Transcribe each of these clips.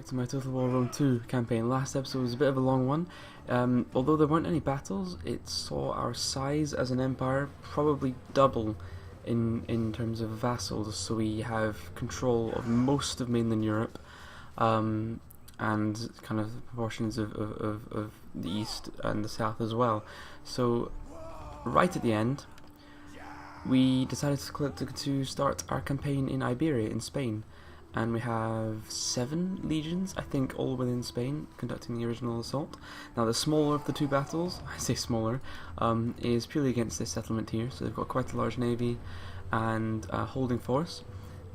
back to my Total War Rome 2 campaign. Last episode was a bit of a long one. Although there weren't any battles, it saw our size as an empire probably double in terms of vassals, so we have control of most of mainland Europe, and kind of proportions of the east and the south as well. So right at the end, we decided to start our campaign in Iberia, in Spain. And we have 7 legions, I think, all within Spain, conducting the original assault. Now, the smaller of the 2 battles, I say smaller, is purely against this settlement here. So they've got quite a large navy and holding force,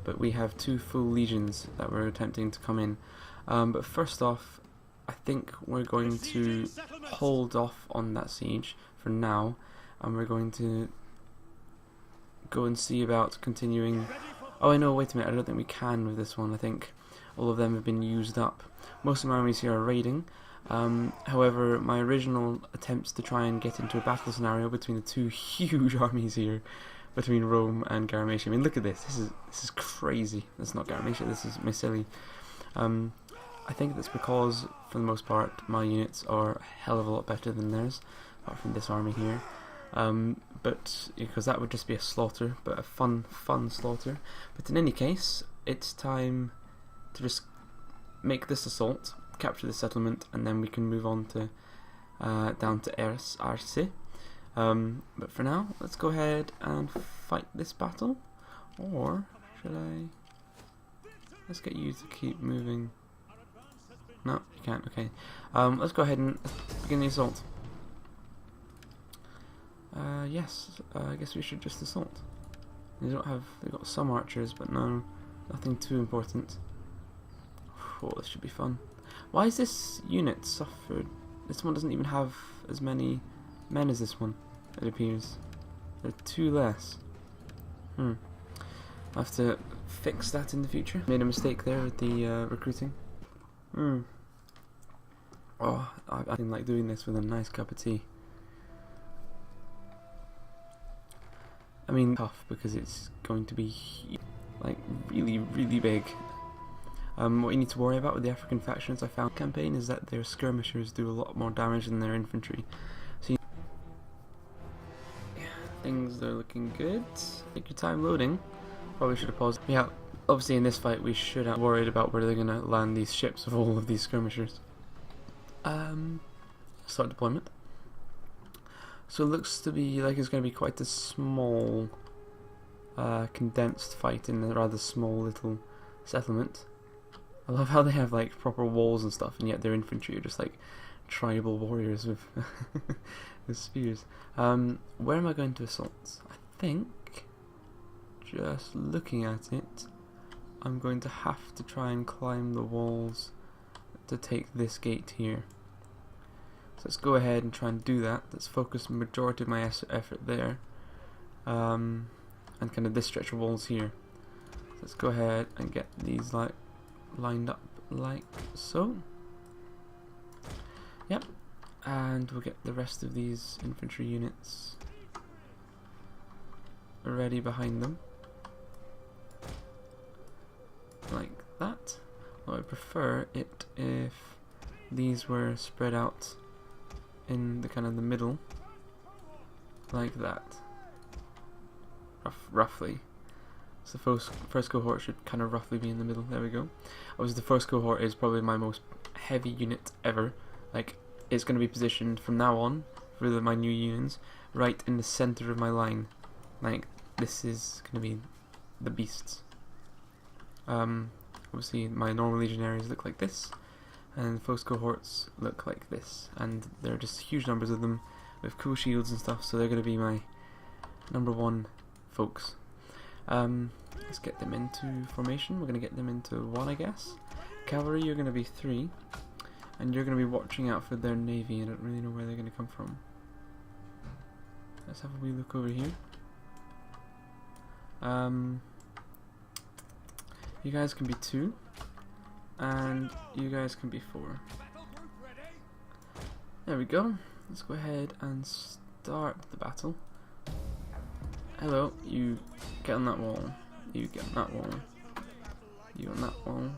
but we have 2 full legions that we're attempting to come in. But first off, I think we're going to hold off on that siege for now, and we're going to go and see about continuing. Oh, I know, wait a minute, I don't think we can with this one. I think all of them have been used up. Most of my armies here are raiding. However, my original attempts to try and get into a battle scenario between the 2 huge armies here, between Rome and Garamatia. I mean, look at this. This is crazy. That's not Garamatia, this is Mycenae. I think that's because, for the most part, my units are a hell of a lot better than theirs, apart from this army here. But because that would just be a slaughter, but a fun slaughter. But in any case, it's time to just make this assault, capture the settlement, and then we can move on to down to Arce. But for now, let's go ahead and fight this battle. Or should I? Let's get you to keep moving. No, you can't. Okay. Let's go ahead and begin the assault. Yes, I guess we should just assault. They've got some archers, but no, nothing too important. Oh, this should be fun. Why is this unit suffered? This one doesn't even have as many men as this one, it appears. There are 2 less. I'll have to fix that in the future. Made a mistake there with the recruiting. Oh, I didn't like doing this with a nice cup of tea. I mean, tough because it's going to be like really big. What you need to worry about with the African factions I found campaign is that their skirmishers do a lot more damage than their infantry. So yeah, things are looking good. Take your time loading. Probably should have paused. Yeah, obviously in this fight we should have worried about where they're gonna land these ships of all of these skirmishers. Start deployment. So it looks to be like it's going to be quite a small, condensed fight in a rather small little settlement. I love how they have like proper walls and stuff, and yet their infantry are just like tribal warriors with, with spears. Where am I going to assault? I think, just looking at it, I'm going to have to try and climb the walls to take this gate here. So let's go ahead and try and do that. Let's focus the majority of my effort there, and kind of this stretch of walls here. So let's go ahead and get these like lined up like so. Yep, and we'll get the rest of these infantry units ready behind them, like that. Well, I prefer it if these were spread out in the kind of the middle, like that, roughly. So the first cohort should kind of roughly be in the middle. There we go. Obviously the first cohort is probably my most heavy unit ever. Like, it's going to be positioned from now on for my new unions right in the center of my line. Like, this is going to be the beasts. Obviously my normal legionaries look like this, and first cohorts look like this, and there are just huge numbers of them with cool shields and stuff, so they're going to be my number 1 folks. Let's get them into formation. We're going to get them into 1, I guess. Cavalry, you're going to be 3, and you're going to be watching out for their navy. I don't really know where they're going to come from. Let's have a wee look over here. You guys can be 2. And you guys can be 4. There we go. Let's go ahead and start the battle. Hello, you get on that wall. You get on that wall. You on that wall.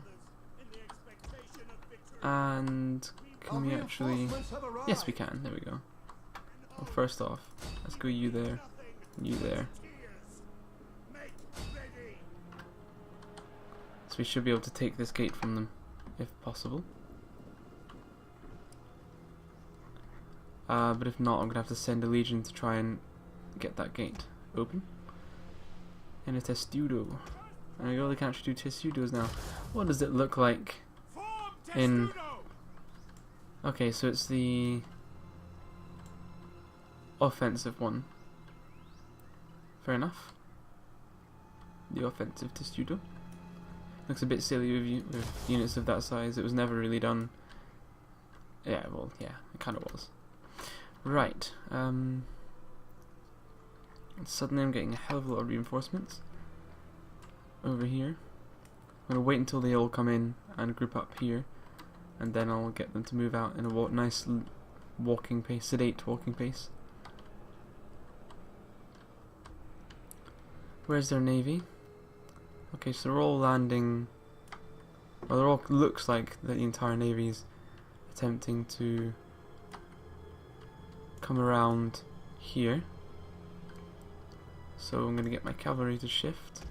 And can we actually... Yes, we can. There we go. Well, first off, let's go you there, you there. So we should be able to take this gate from them, if possible. But if not, I'm going to have to send a legion to try and get that gate open. And a testudo. There we go, they can actually do testudos now. What does it look like in... Okay, so it's the offensive one. Fair enough. The offensive testudo. Looks a bit silly with units of that size. It was never really done. Yeah, well, yeah, it kind of was. Right. Suddenly I'm getting a hell of a lot of reinforcements over here. I'm going to wait until they all come in and group up here, and then I'll get them to move out in a nice walking pace, sedate walking pace. Where's their navy? Okay, so they're all landing. Well, they're all looks like the entire navy's attempting to come around here. So I'm going to get my cavalry to shift.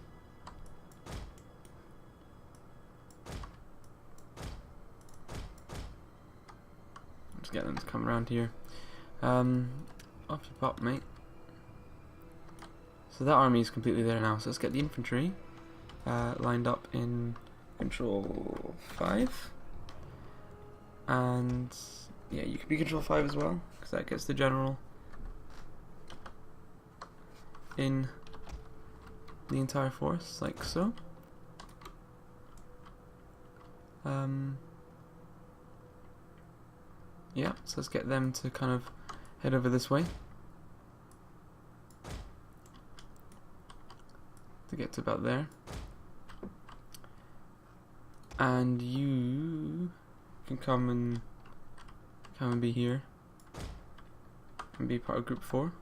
Just get them to come around here. Off you pop, mate. So that army is completely there now. So let's get the infantry lined up in control 5. And yeah, you can be control 5 as well, because that gets the general in the entire force, like so. Yeah, so let's get them to kind of head over this way to get to about there. And you can come and be here and be part of group 4.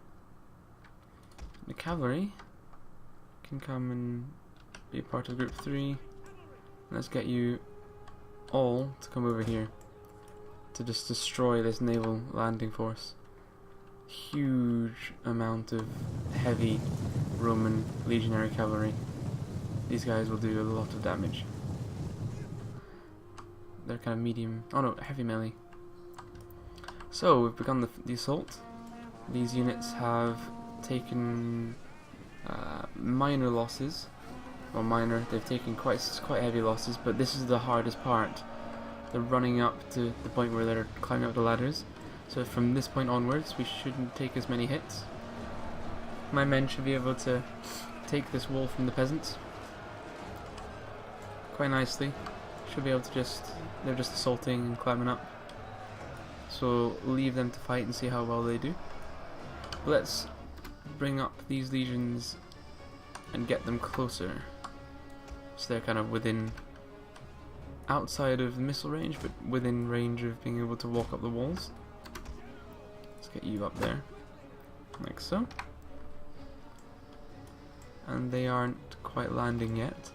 The cavalry can come and be part of group 3. Let's get you all to come over here to just destroy this naval landing force. Huge amount of heavy Roman legionary cavalry. These guys will do a lot of damage. They're kind of medium, oh no, heavy melee. So we've begun the assault. These units have taken minor losses, or minor. They've taken quite heavy losses, but this is the hardest part. They're running up to the point where they're climbing up the ladders. So from this point onwards, we shouldn't take as many hits. My men should be able to take this wall from the peasants quite nicely. Should be able to they're just assaulting and climbing up. So leave them to fight and see how well they do. But let's bring up these legions and get them closer. So they're kind of outside of the missile range, but within range of being able to walk up the walls. Let's get you up there, like so. And they aren't quite landing yet.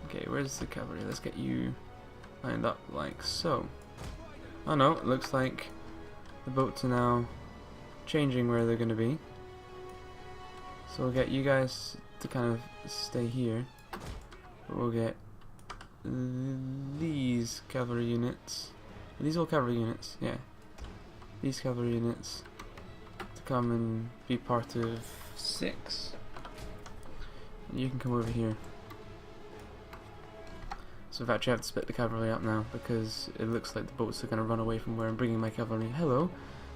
Okay, where's the cavalry? Let's get you lined up like so. Oh no, it looks like the boats are now changing where they're going to be. So we'll get you guys to kind of stay here. But we'll get these cavalry units. Are these all cavalry units? Yeah. These cavalry units to come and be part of 6. And you can come over here. So I've actually have to split the cavalry up now because it looks like the boats are going to run away from where I'm bringing my cavalry. Hello.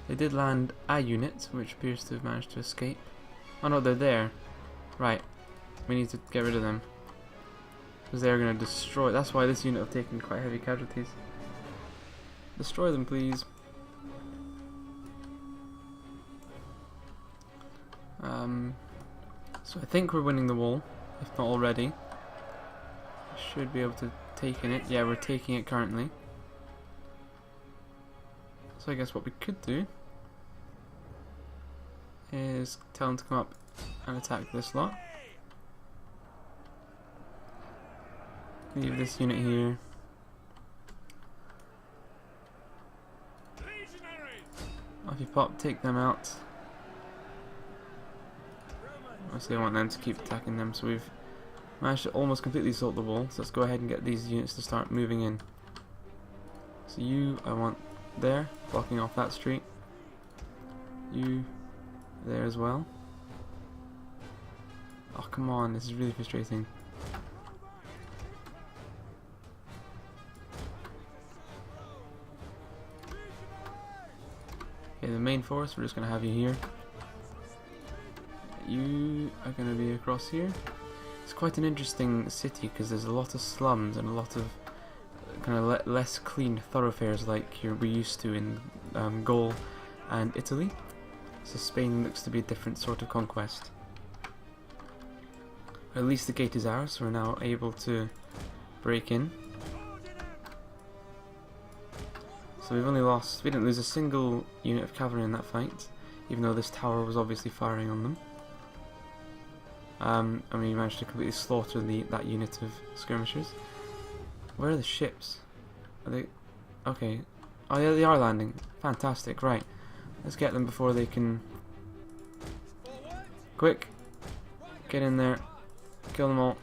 They did land a unit, which appears to have managed to escape. Oh no, they're there. Right. We need to get rid of them. Because they're going to destroy... That's why this unit have taken quite heavy casualties. Destroy them, please. So I think we're winning the wall, if not already. Should be able to take it. Yeah, we're taking it currently. So I guess what we could do is tell them to come up and attack this lot. Leave this unit here. Off you pop, take them out. Obviously I want them to keep attacking them, so we've managed to almost completely assault the wall. So let's go ahead and get these units to start moving in. So you, I want there, blocking off that street. You there as well. Oh come on, this is really frustrating. Okay, the main force, we're just going to have you here. You are going to be across here. It's quite an interesting city because there's a lot of slums and a lot of kind of less clean thoroughfares like we're used to in Gaul and Italy. So Spain looks to be a different sort of conquest. At least the gate is ours, so we're now able to break in. So we've only lost, we didn't lose a single unit of cavalry in that fight, even though this tower was obviously firing on them. And we managed to completely slaughter that unit of skirmishers. Where are the ships? Are they... okay. Oh yeah, they are landing. Fantastic, right. Let's get them before they can... quick! Get in there. Kill them all.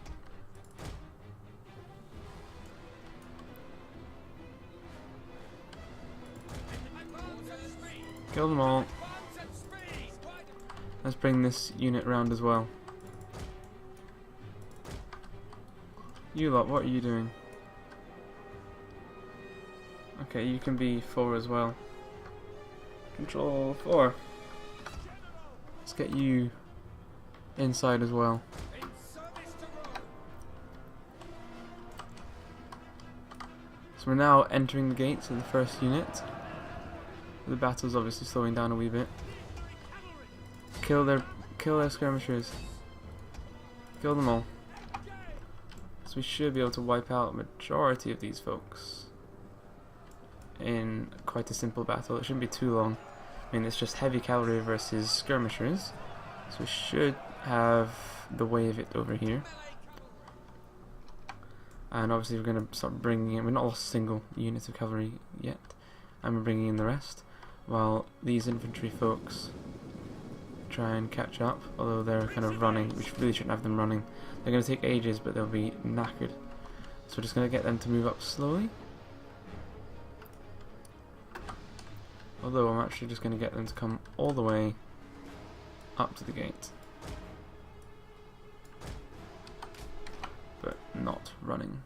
Kill them all. Let's bring this unit round as well. You lot, what are you doing? Okay, you can be 4 as well. Control 4. Let's get you inside as well. So we're now entering the gates of the first unit. The battle's obviously slowing down a wee bit. Kill their skirmishers. Kill them all. So we should be able to wipe out a majority of these folks in quite a simple battle. It shouldn't be too long. I mean, it's just heavy cavalry versus skirmishers. So we should have the way of it over here. And obviously we're going to start bringing in, we've not lost a single unit of cavalry yet. And we're bringing in the rest. While these infantry folks try and catch up, although they're kind of running. We really shouldn't have them running. They're going to take ages, but they'll be knackered. So we're just going to get them to move up slowly. Although I'm actually just going to get them to come all the way up to the gate. But not running.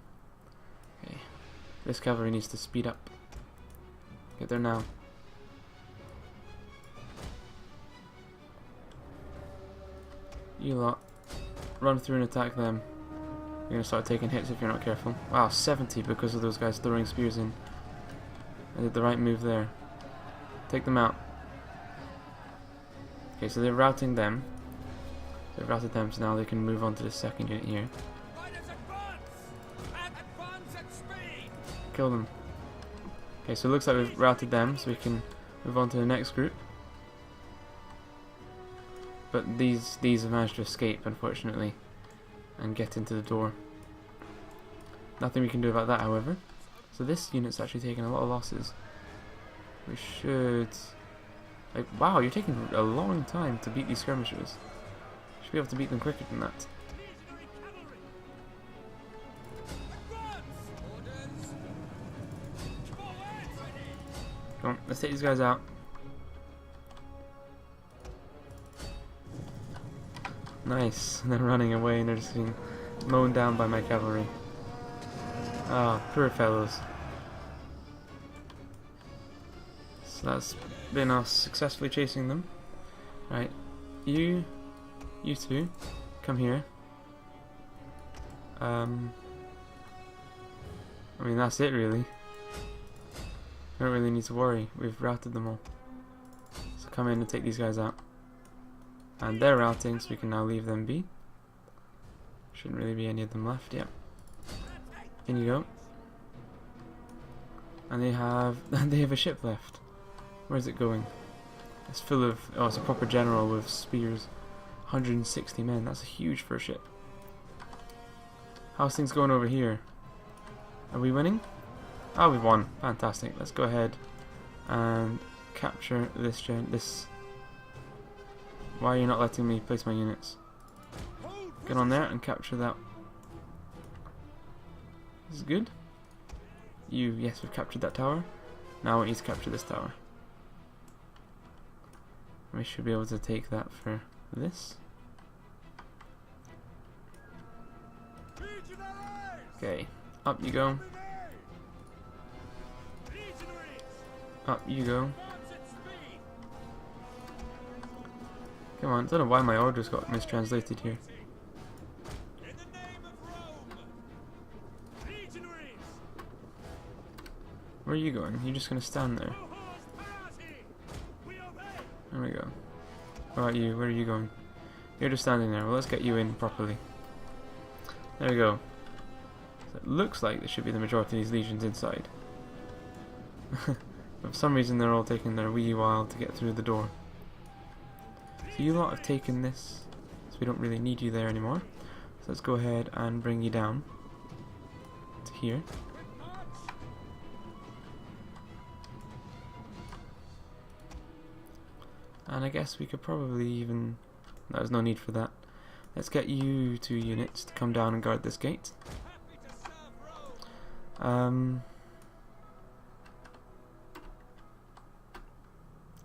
Okay. This cavalry needs to speed up. Get there now. You lot, run through and attack them. You're going to start taking hits if you're not careful. Wow, 70 because of those guys throwing spears in. I did the right move there. Take them out. Okay, so they're routing them. They've routed them, so now they can move on to the second unit here. Kill them. Okay, so it looks like we've routed them, so we can move on to the next group. But these have managed to escape, unfortunately, and get into the door. Nothing we can do about that, however. So this unit's actually taking a lot of losses. We should... like, wow, you're taking a long time to beat these skirmishers. You should be able to beat them quicker than that. Come on, let's take these guys out. Nice, and they're running away and they're just being mown down by my cavalry. Ah, poor fellows. So that's been us successfully chasing them. Right, you two, come here. I mean, that's it really. Don't really need to worry, we've routed them all. So come in and take these guys out. And they're routing, so we can now leave them be. Shouldn't really be any of them left, yep. In you go. And they have a ship left. Where's it going? It's full of, oh, it's a proper general with spears. 160 men, that's huge for a ship. How's things going over here? Are we winning? Oh, we've won. Fantastic. Let's go ahead and capture this. Why are you not letting me place my units? Get on there and capture that. This is good. Yes, we've captured that tower. Now I want you to capture this tower. We should be able to take that for this. Okay, up you go. Up you go. Come on, I don't know why my orders got mistranslated here. Where are you going? You're just going to stand there. There we go. How about you? Where are you going? You're just standing there. Well, let's get you in properly. There we go. So it looks like there should be the majority of these legions inside. But for some reason they're all taking their wee while to get through the door. So you lot have taken this, so we don't really need you there anymore. So let's go ahead and bring you down to here. And I guess we could probably even... No, there's no need for that. Let's get you 2 units to come down and guard this gate.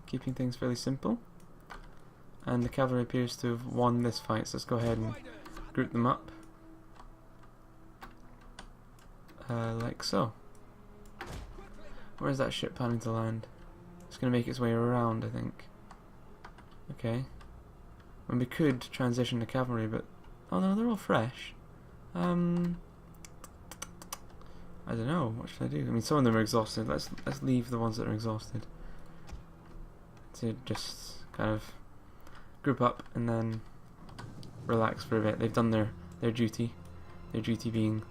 Keeping things fairly simple. And the cavalry appears to have won this fight, so let's go ahead and group them up. Like so. Where's that ship planning to land? It's going to make its way around, I think. Okay. And we could transition to cavalry, but... Oh no, they're all fresh. I don't know, what should I do? I mean, some of them are exhausted. Let's leave the ones that are exhausted. To just kind of group up and then relax for a bit. They've done their duty. Their duty being,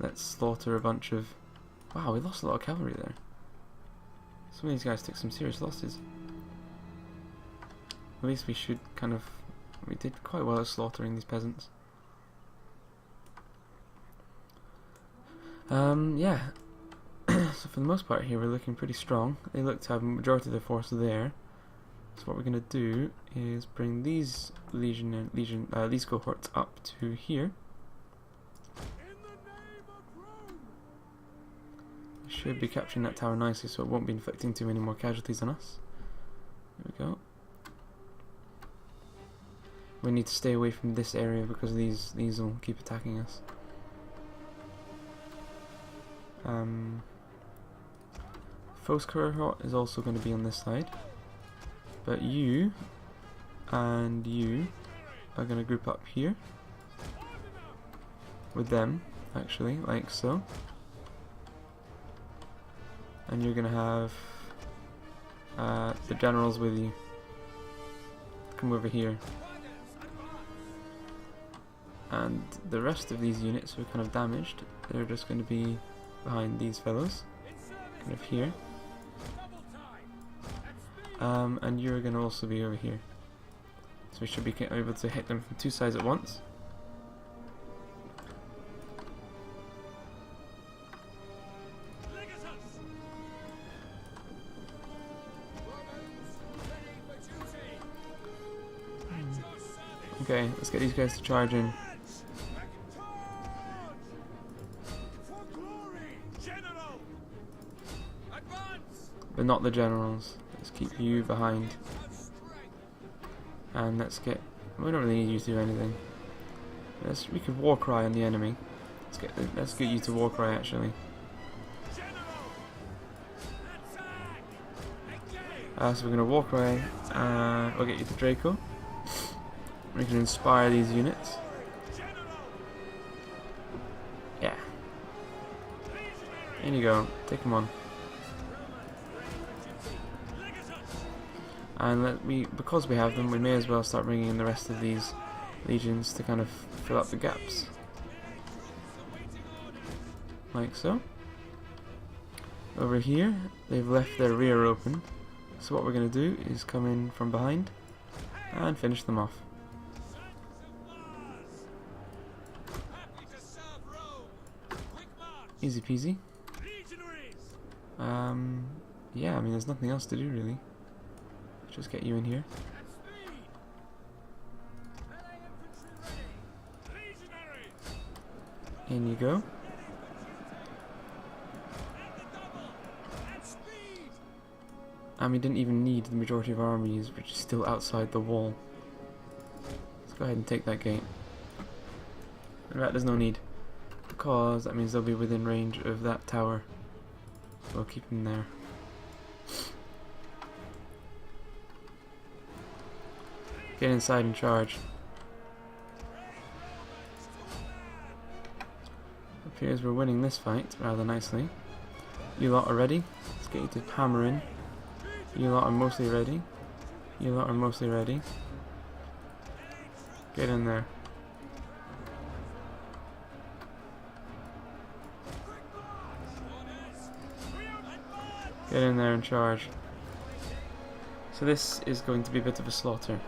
let's slaughter a bunch of... Wow, we lost a lot of cavalry there. Some of these guys took some serious losses. At least we should kind of... We did quite well at slaughtering these peasants. Yeah. So for the most part here we're looking pretty strong. They look to have a majority of their force there. So what we're going to do is bring these these cohorts up to here. We should be capturing that tower nicely, so it won't be inflicting too many more casualties on us. There we go. We need to stay away from this area because these will keep attacking us. Foe's cohort is also going to be on this side, but you and you are going to group up here with them, actually, like so. And you're going to have the generals with you. Come over here. And the rest of these units who are kind of damaged, they're just going to be behind these fellows, kind of here. And you're going to also be over here. So we should be able to hit them from 2 sides at once. Okay, let's get these guys to charge in. But not the generals. Let's keep you behind. And let's get... We don't really need you to do anything. We could war cry on the enemy. Let's get you to war cry actually. So we're gonna war cry. We'll get you to Draco. We can inspire these units. Yeah. In you go. Take them on. And because we have them, we may as well start bringing in the rest of these legions to kind of fill up the gaps. Like so. Over here, they've left their rear open. So what we're going to do is come in from behind and finish them off. Easy peasy. Yeah, I mean, there's nothing else to do really. Just get you in here. In you go. And we didn't even need the majority of our armies, which is still outside the wall. Let's go ahead and take that gate. In fact, there's no need, because that means they'll be within range of that tower. So we'll keep them there. Get inside and charge. Appears we're winning this fight rather nicely. You lot are ready. Let's get you to hammer in. You lot are mostly ready. You lot are mostly ready. Get in there. Get in there and charge. So this is going to be a bit of a slaughter.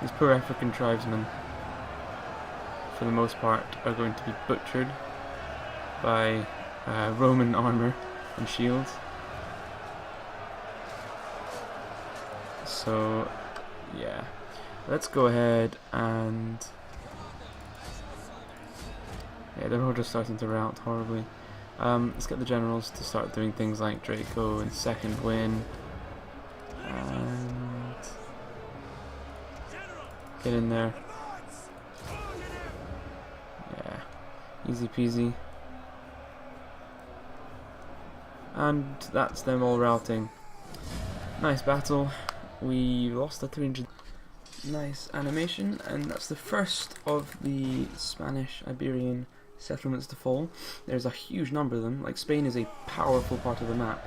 These poor African tribesmen, for the most part, are going to be butchered by Roman armor and shields. So, yeah. Let's go ahead and... yeah, they're all just starting to rout horribly. Let's get the generals to start doing things like Draco and Second Win. And... get in there. Yeah, easy peasy. And that's them all routing. Nice battle. We lost a 300. Nice animation, and that's the first of the Spanish Iberian settlements to fall. There's a huge number of them. Like, Spain is a powerful part of the map,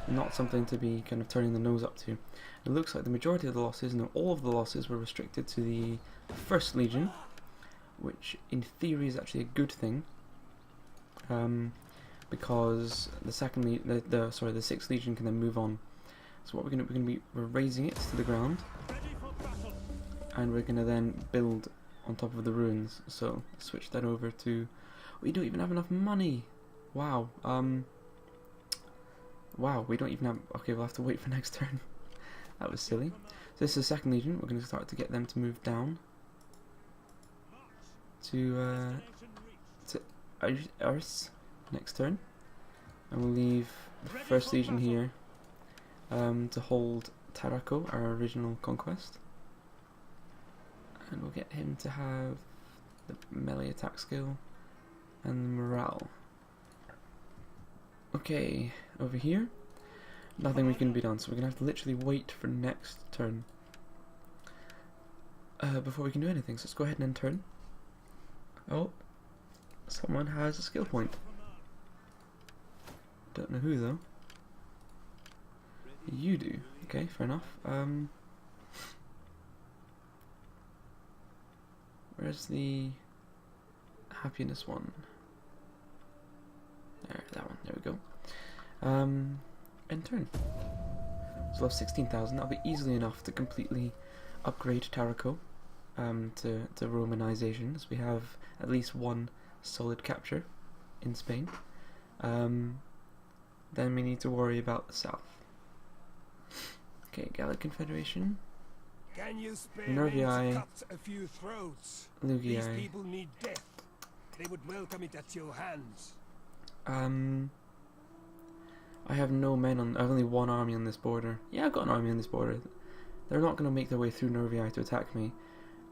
not something to be kind of turning the nose up to. It looks like the majority of the losses, no, all of the losses, were restricted to the First Legion, which in theory is actually a good thing, because the the Sixth Legion can then move on. So what we're raising it to the ground, and we're gonna then build on top of the ruins. So switch that over to. We don't even have enough money. Wow. Wow. We don't even have. Okay, we'll have to wait for next turn. That was silly. So this is the Second Legion. We're going to start to get them to move down to Earth next turn, and we'll leave the First Legion here to hold Tarraco, our original conquest, and we'll get him to have the melee attack skill and morale. Okay, over here, nothing we can be done, so we're gonna have to literally wait for next turn before we can do anything. So let's go ahead and end turn. Oh, someone has a skill point. Don't know who though. You do. Okay, fair enough. Where's the happiness one? There, that one. There we go. End turn. So we'll have 16,000. That'll be easily enough to completely upgrade Tarraco to Romanization, as we have at least one solid capture in Spain. Then we need to worry about the south. Okay, Gallic Confederation. Can you spare Nervii, cut a few throats? Lugii. These people need death. They would welcome it at your hands. I have no men on. I have only one army on this border. Yeah, I've got an army on this border. They're not going to make their way through Nervii to attack me.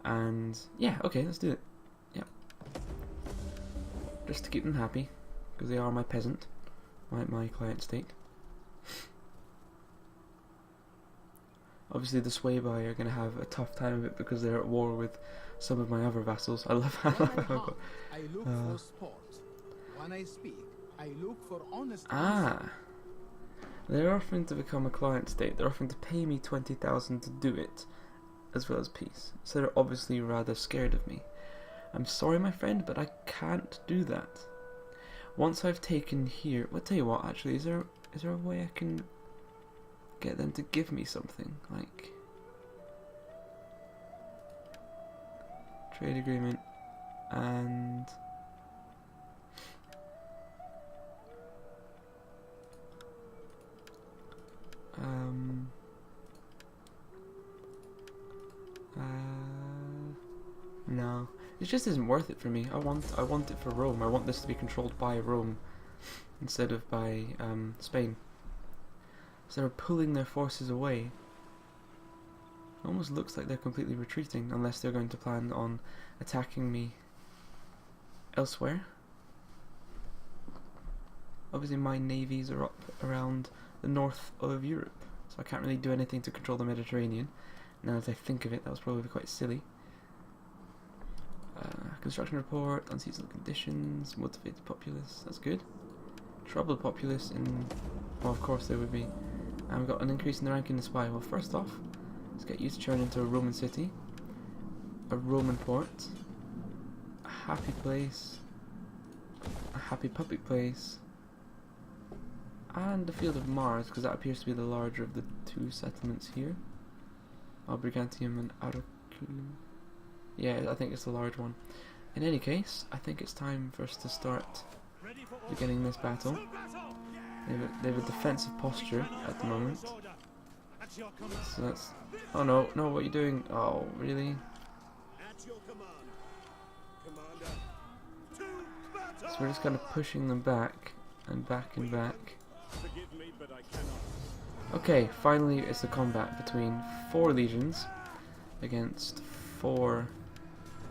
And yeah, okay, let's do it. Yeah, just to keep them happy, because they are my peasant, my client state. Obviously, the Swabai are going to have a tough time of it because they're at war with some of my other vassals. I love how I've got. I look for sport. When I speak, I look for honest. They're offering to become a client state. They're offering to pay me 20,000 to do it, as well as peace. So they're obviously rather scared of me. I'm sorry, my friend, but I can't do that. Once I've taken here, well, tell you what. Actually, is there a way I can get them to give me something, like trade agreement and It just isn't worth it for me. I want it for Rome. I want this to be controlled by Rome instead of by Spain. So they're pulling their forces away. It almost looks like they're completely retreating, unless they're going to plan on attacking me elsewhere. Obviously my navies are up around the north of Europe, so I can't really do anything to control the Mediterranean. Now that I think of it, that was probably quite silly. Construction report, unseasonal conditions, motivated populace, that's good. Troubled populace in... well, of course there would be. And we've got an increase in the rank in the spy. Well, first off, let's get you to turn into a Roman city. A Roman port. A happy place. A happy public place. And the Field of Mars, because that appears to be the larger of the two settlements here. Albrigantium and Araculum. Yeah, I think it's the large one. In any case, I think it's time for us to start beginning this battle. They have a defensive posture at the moment. So that's... oh no, no, what are you doing? Oh, really? So we're just kind of pushing them back, and back and back. Okay, finally it's the combat between 4 legions against 4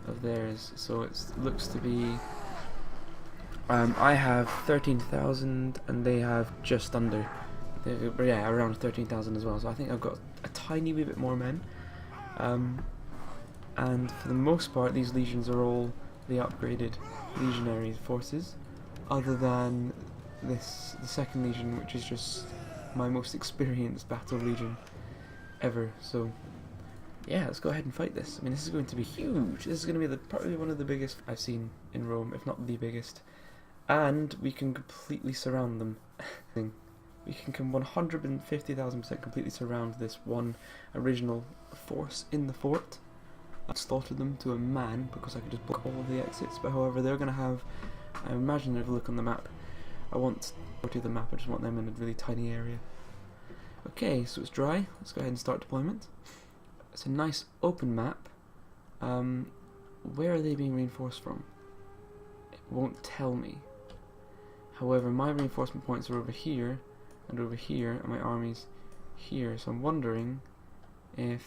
of theirs. So it looks to be... I have 13,000 and they have just under, yeah, around 13,000 as well. So I think I've got a tiny wee bit more men. And for the most part, these legions are all the upgraded legionary forces, other than the second legion, which is just my most experienced battle legion ever. So yeah, let's go ahead and fight this. I mean, this is going to be huge. This is going to be probably one of the biggest I've seen in Rome, if not the biggest. And we can completely surround them. We can 150,000% completely surround this one original force in the fort. I'd slaughter them to a man because I could just block all of the exits. But however, they're going to have, I imagine, if you look on the map, I want to the map. I just want them in a really tiny area. Okay, so it's dry. Let's go ahead and start deployment. It's a nice open map. Where are they being reinforced from? It won't tell me. However, my reinforcement points are over here, and my army's here. So I'm wondering if...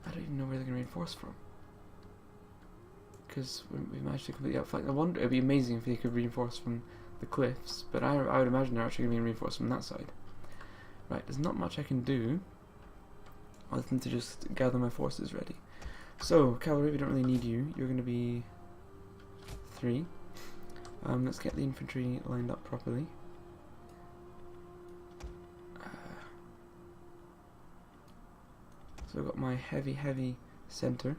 I don't even know where they're going to reinforce from. Because we managed to completely outflank. I wonder, it'd be amazing if they could reinforce from the cliffs, but I would imagine they're actually going to be reinforced from that side. Right, there's not much I can do other than to just gather my forces ready. So, cavalry, we don't really need you. You're going to be 3. Let's get the infantry lined up properly. So I've got my heavy center.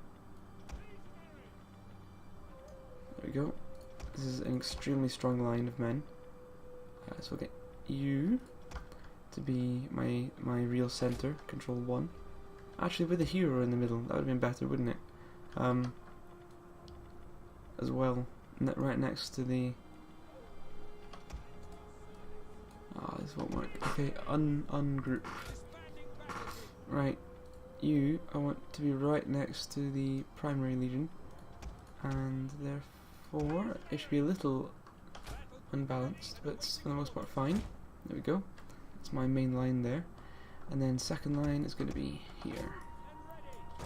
There we go. This is an extremely strong line of men. So we'll get you to be my real center, control 1. Actually, with a hero in the middle, that would have been better, wouldn't it? As well, right next to the... ah, this won't work. Okay, ungroup. Right, you, I want to be right next to the primary legion, and therefore it should be a little unbalanced, but it's for the most part fine. There we go. That's my main line there. And then second line is going to be here.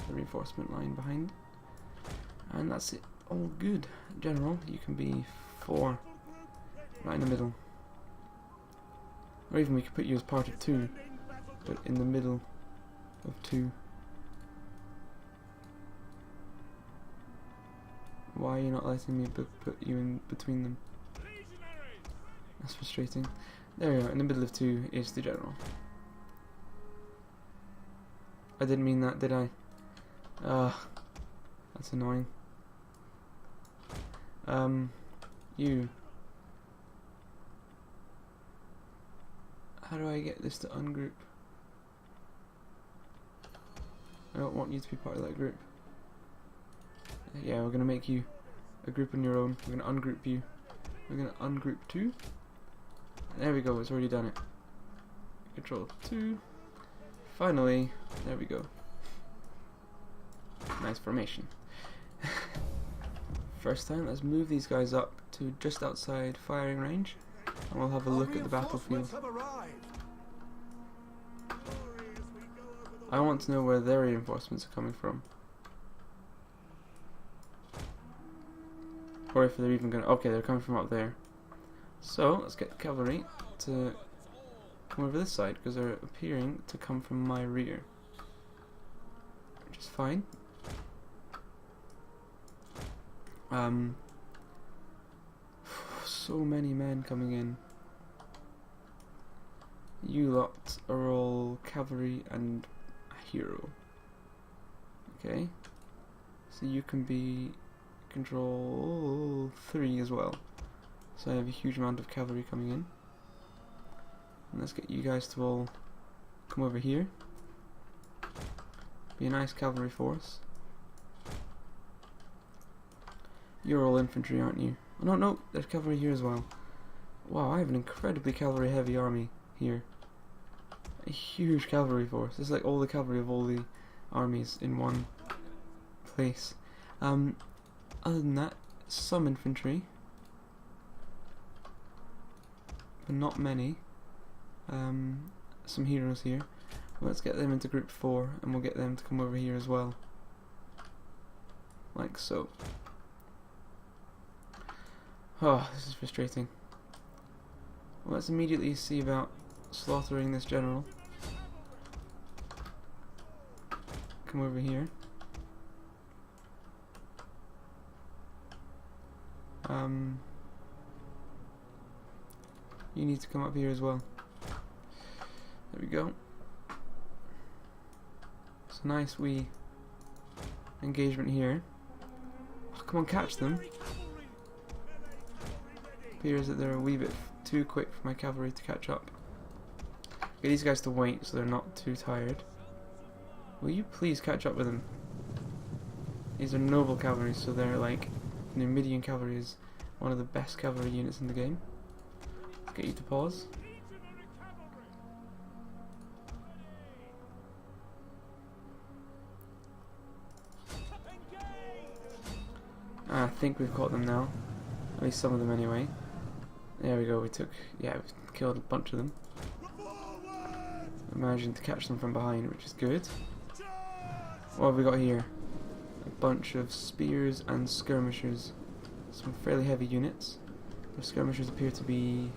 The reinforcement line behind. And that's it. All good. General, you can be 4. Right in the middle. Or even we could put you as part of 2. But in the middle of 2. Why are you not letting me put you in between them? That's frustrating. There we are. In the middle of 2 is the general. I didn't mean that, did I? That's annoying. You. How do I get this to ungroup? I don't want you to be part of that group. Yeah, we're gonna make you a group on your own. We're gonna ungroup you. We're gonna ungroup 2. There we go, it's already done it. Control 2. Finally, there we go. Nice formation. first time, let's move these guys up to just outside firing range, and we'll have a look at the battlefield. I want to know where their reinforcements are coming from. Or if they're even going to... Okay, they're coming from up there. So, let's get cavalry to come over this side, because they're appearing to come from my rear. Which is fine. So many men coming in. You lot are all cavalry and a hero. Okay. So you can be control 3 as well. So I have a huge amount of cavalry coming in. And let's get you guys to all come over here. Be a nice cavalry force. You're all infantry, aren't you? Oh, no, no, there's cavalry here as well. Wow, I have an incredibly cavalry heavy army here. A huge cavalry force. This is like all the cavalry of all the armies in one place. Other than that, some infantry, but not many. Some heroes here. Let's get them into group 4, and we'll get them to come over here as well. Like so. Oh, this is frustrating. Well, let's immediately see about slaughtering this general. Come over here. You need to come up here as well. There we go. It's a nice wee engagement here. Oh, come on, catch them. Appears that they're a wee bit too quick for my cavalry to catch up. Get these guys to wait so they're not too tired. Will you please catch up with them? These are noble cavalry, so they're like... Numidian cavalry is one of the best cavalry units in the game. Let's get you to pause. I think we've got them now. At least some of them anyway. There we go, we killed a bunch of them. We managed to catch them from behind, which is good. What have we got here? A bunch of spears and skirmishers. Some fairly heavy units. The skirmishers appear to be...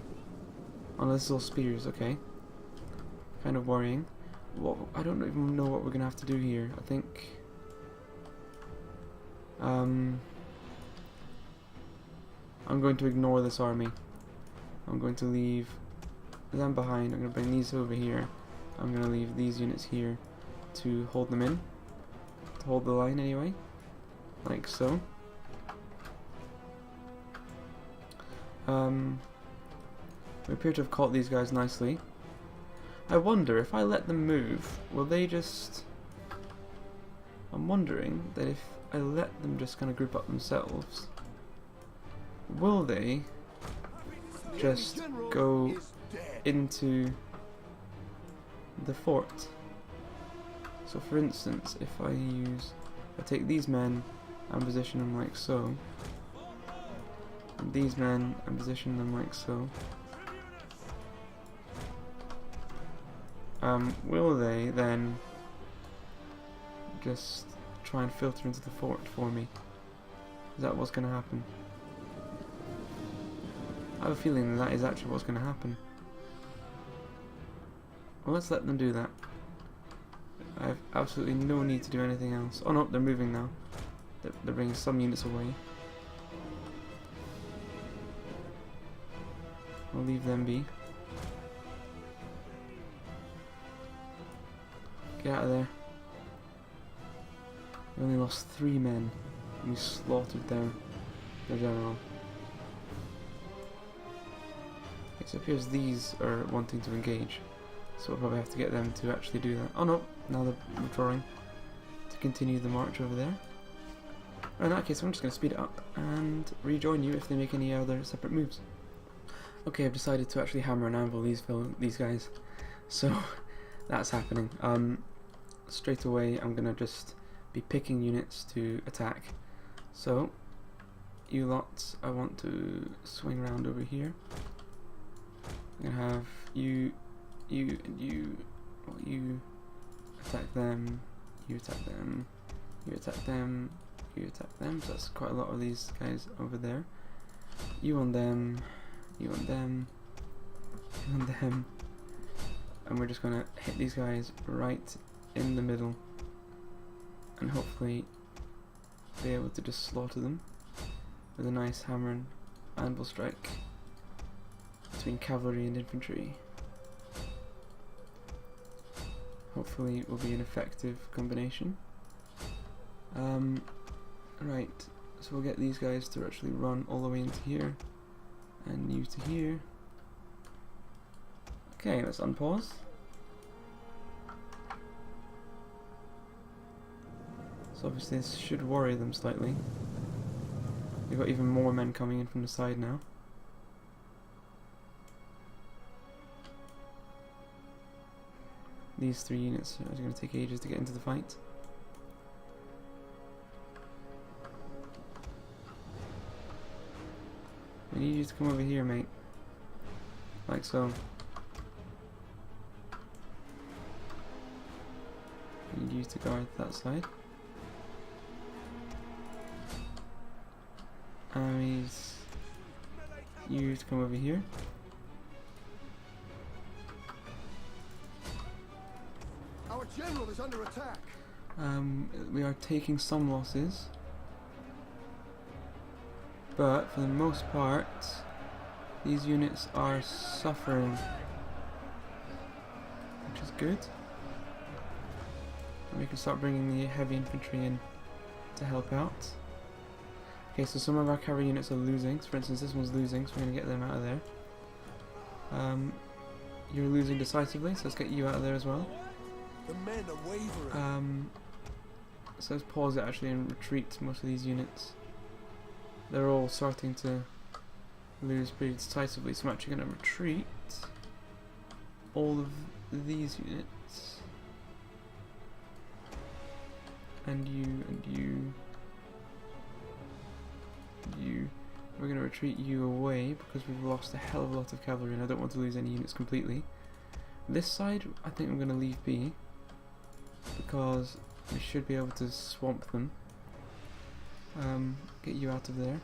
Oh no, this is all spears, okay. Kind of worrying. I don't even know what we're going to have to do here. I think... I'm going to ignore this army. I'm going to leave them behind. I'm going to bring these over here. I'm going to leave these units here to hold them in. To hold the line anyway. Like so. We appear to have caught these guys nicely. I wonder if I let them move, will they just... I'm wondering that if I let them just kind of group up themselves, will they just go into the fort? So for instance, if I take these men and position them like so, and these men and position them like so, will they then just try and filter into the fort for me? Is that what's going to happen? I have a feeling that is actually what's going to happen. Well, let's let them do that. I have absolutely no need to do anything else. Oh no, they're moving now. They're bringing some units away. I'll leave them be. Get out of there. We only lost 3 men. And we slaughtered their general. It appears these are wanting to engage. So we'll probably have to get them to actually do that. Oh no, now they're withdrawing to continue the march over there. In that case, I'm just going to speed it up and rejoin you if they make any other separate moves. Okay, I've decided to actually hammer and anvil these guys. So that's happening. Straight away, I'm going to just be picking units to attack. So you lot, I want to swing around over here. I'm gonna have you, and you. Well, you attack them. You attack them. You attack them. You attack them. So that's quite a lot of these guys over there. You on them. You on them. You on them. And we're just gonna hit these guys right in the middle, and hopefully be able to just slaughter them with a nice hammer and anvil strike between cavalry and infantry. Hopefully it will be an effective combination. Right, so we'll get these guys to actually run all the way into here, and you to here. Okay, let's unpause. So obviously this should worry them slightly. We've got even more men coming in from the side now. These 3 units are going to take ages to get into the fight. We need you to come over here, mate. Like so. We need you to guard that side. And you to come over here. Our general is under attack. We are taking some losses, but for the most part, these units are suffering, which is good. And we can start bringing the heavy infantry in to help out. Okay, so some of our cavalry units are losing. So for instance, this one's losing, so we're going to get them out of there. You're losing decisively, so let's get you out of there as well. The men are wavering. So let's pause it actually and retreat most of these units. They're all starting to lose pretty decisively, so I'm actually going to retreat all of these units. And you, and you. You. We're going to retreat you away because we've lost a hell of a lot of cavalry and I don't want to lose any units completely. This side I think I'm going to leave be because we should be able to swamp them. Get you out of there.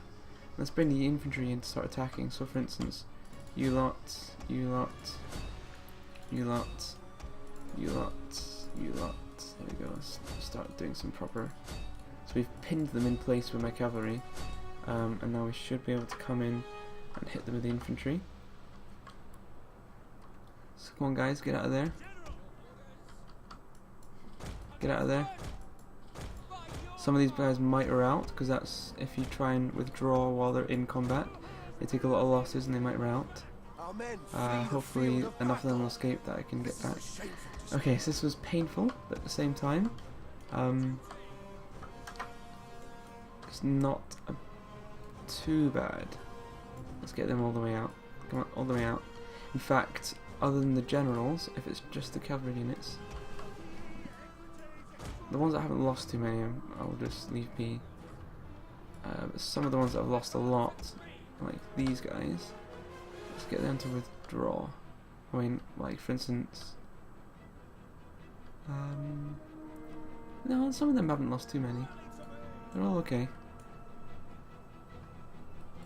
Let's bring the infantry in to start attacking. So for instance, you lot, you lot, you lot, you lot, you lot. There we go. Let's start doing some proper. So we've pinned them in place with my cavalry. And now we should be able to come in and hit them with the infantry. So come on guys, get out of there. Get out of there. Some of these guys might rout, because that's if you try and withdraw while they're in combat. They take a lot of losses and they might rout. Hopefully enough of them will escape that I can get back. Okay, so this was painful, but at the same time, it's not too bad. Let's get them all the way out. Come on, all the way out. In fact, other than the generals, if it's just the cavalry units, the ones that haven't lost too many, I'll just leave be. Some of the ones that have lost a lot, like these guys, let's get them to withdraw. I mean, like for instance, no, some of them haven't lost too many. They're all okay.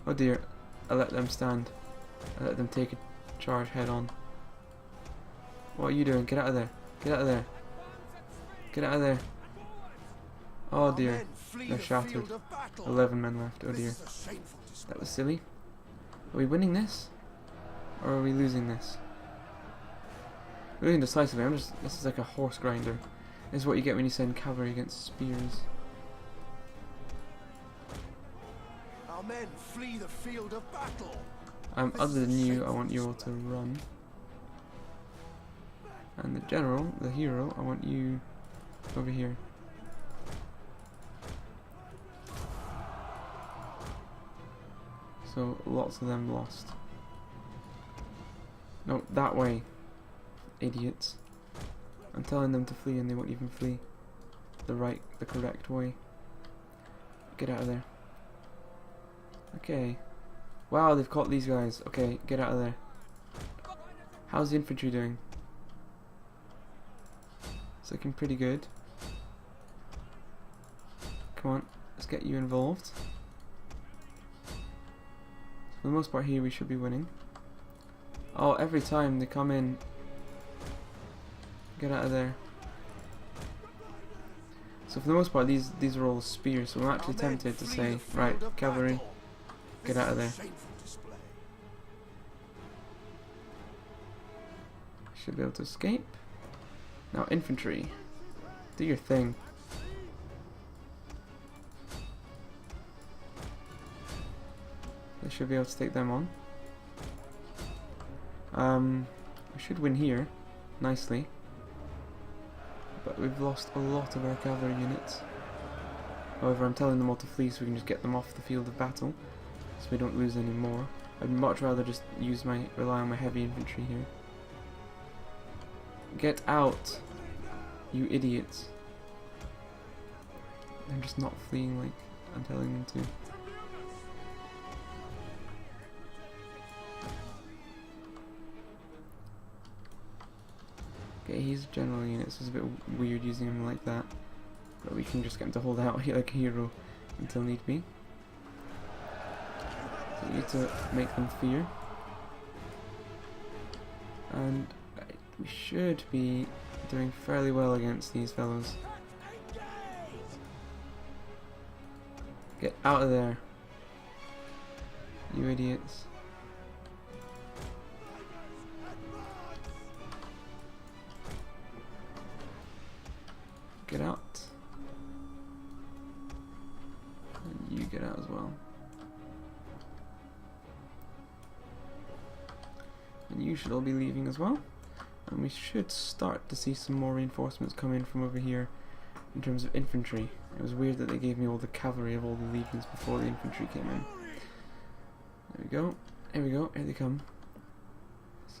Oh dear, I let them stand. I let them take a charge head on. What are you doing? Get out of there. Get out of there. Get out of there. Oh dear, they're shattered. 11 men left, oh dear. That was silly. Are we winning this? Or are we losing this? We're losing decisively. This is like a horse grinder. This is what you get when you send cavalry against spears. Our men flee the field of battle. Other than you, I want you all to run. And the general, the hero, I want you over here. So lots of them lost. No, that way. Idiots. I'm telling them to flee and they won't even flee. The correct way. Get out of there. Okay. Wow, they've caught these guys. Okay, get out of there. How's the infantry doing? It's looking pretty good. Come on, let's get you involved. For the most part here we should be winning. Oh, every time they come in. Get out of there. So for the most part these are all spears, so I'm actually tempted to say, right, cavalry, get out of there. Should be able to escape. Now infantry, do your thing. They should be able to take them on. We should win here nicely, but we've lost a lot of our cavalry units. However, I'm telling them all to flee so we can just get them off the field of battle, so we don't lose any more. I'd much rather just rely on my heavy infantry here. Get out, you idiots! They're just not fleeing like I'm telling them to. Okay, he's a general unit, so it's a bit weird using him like that. But we can just get him to hold out like a hero until need be. So we need to make them fear. And we should be doing fairly well against these fellows. Get out of there, you idiots. Get out. And you get out as well. And you should all be leaving as well. And we should start to see some more reinforcements come in from over here in terms of infantry. It was weird that they gave me all the cavalry of all the legions before the infantry came in. There we go. Here we go. Here they come.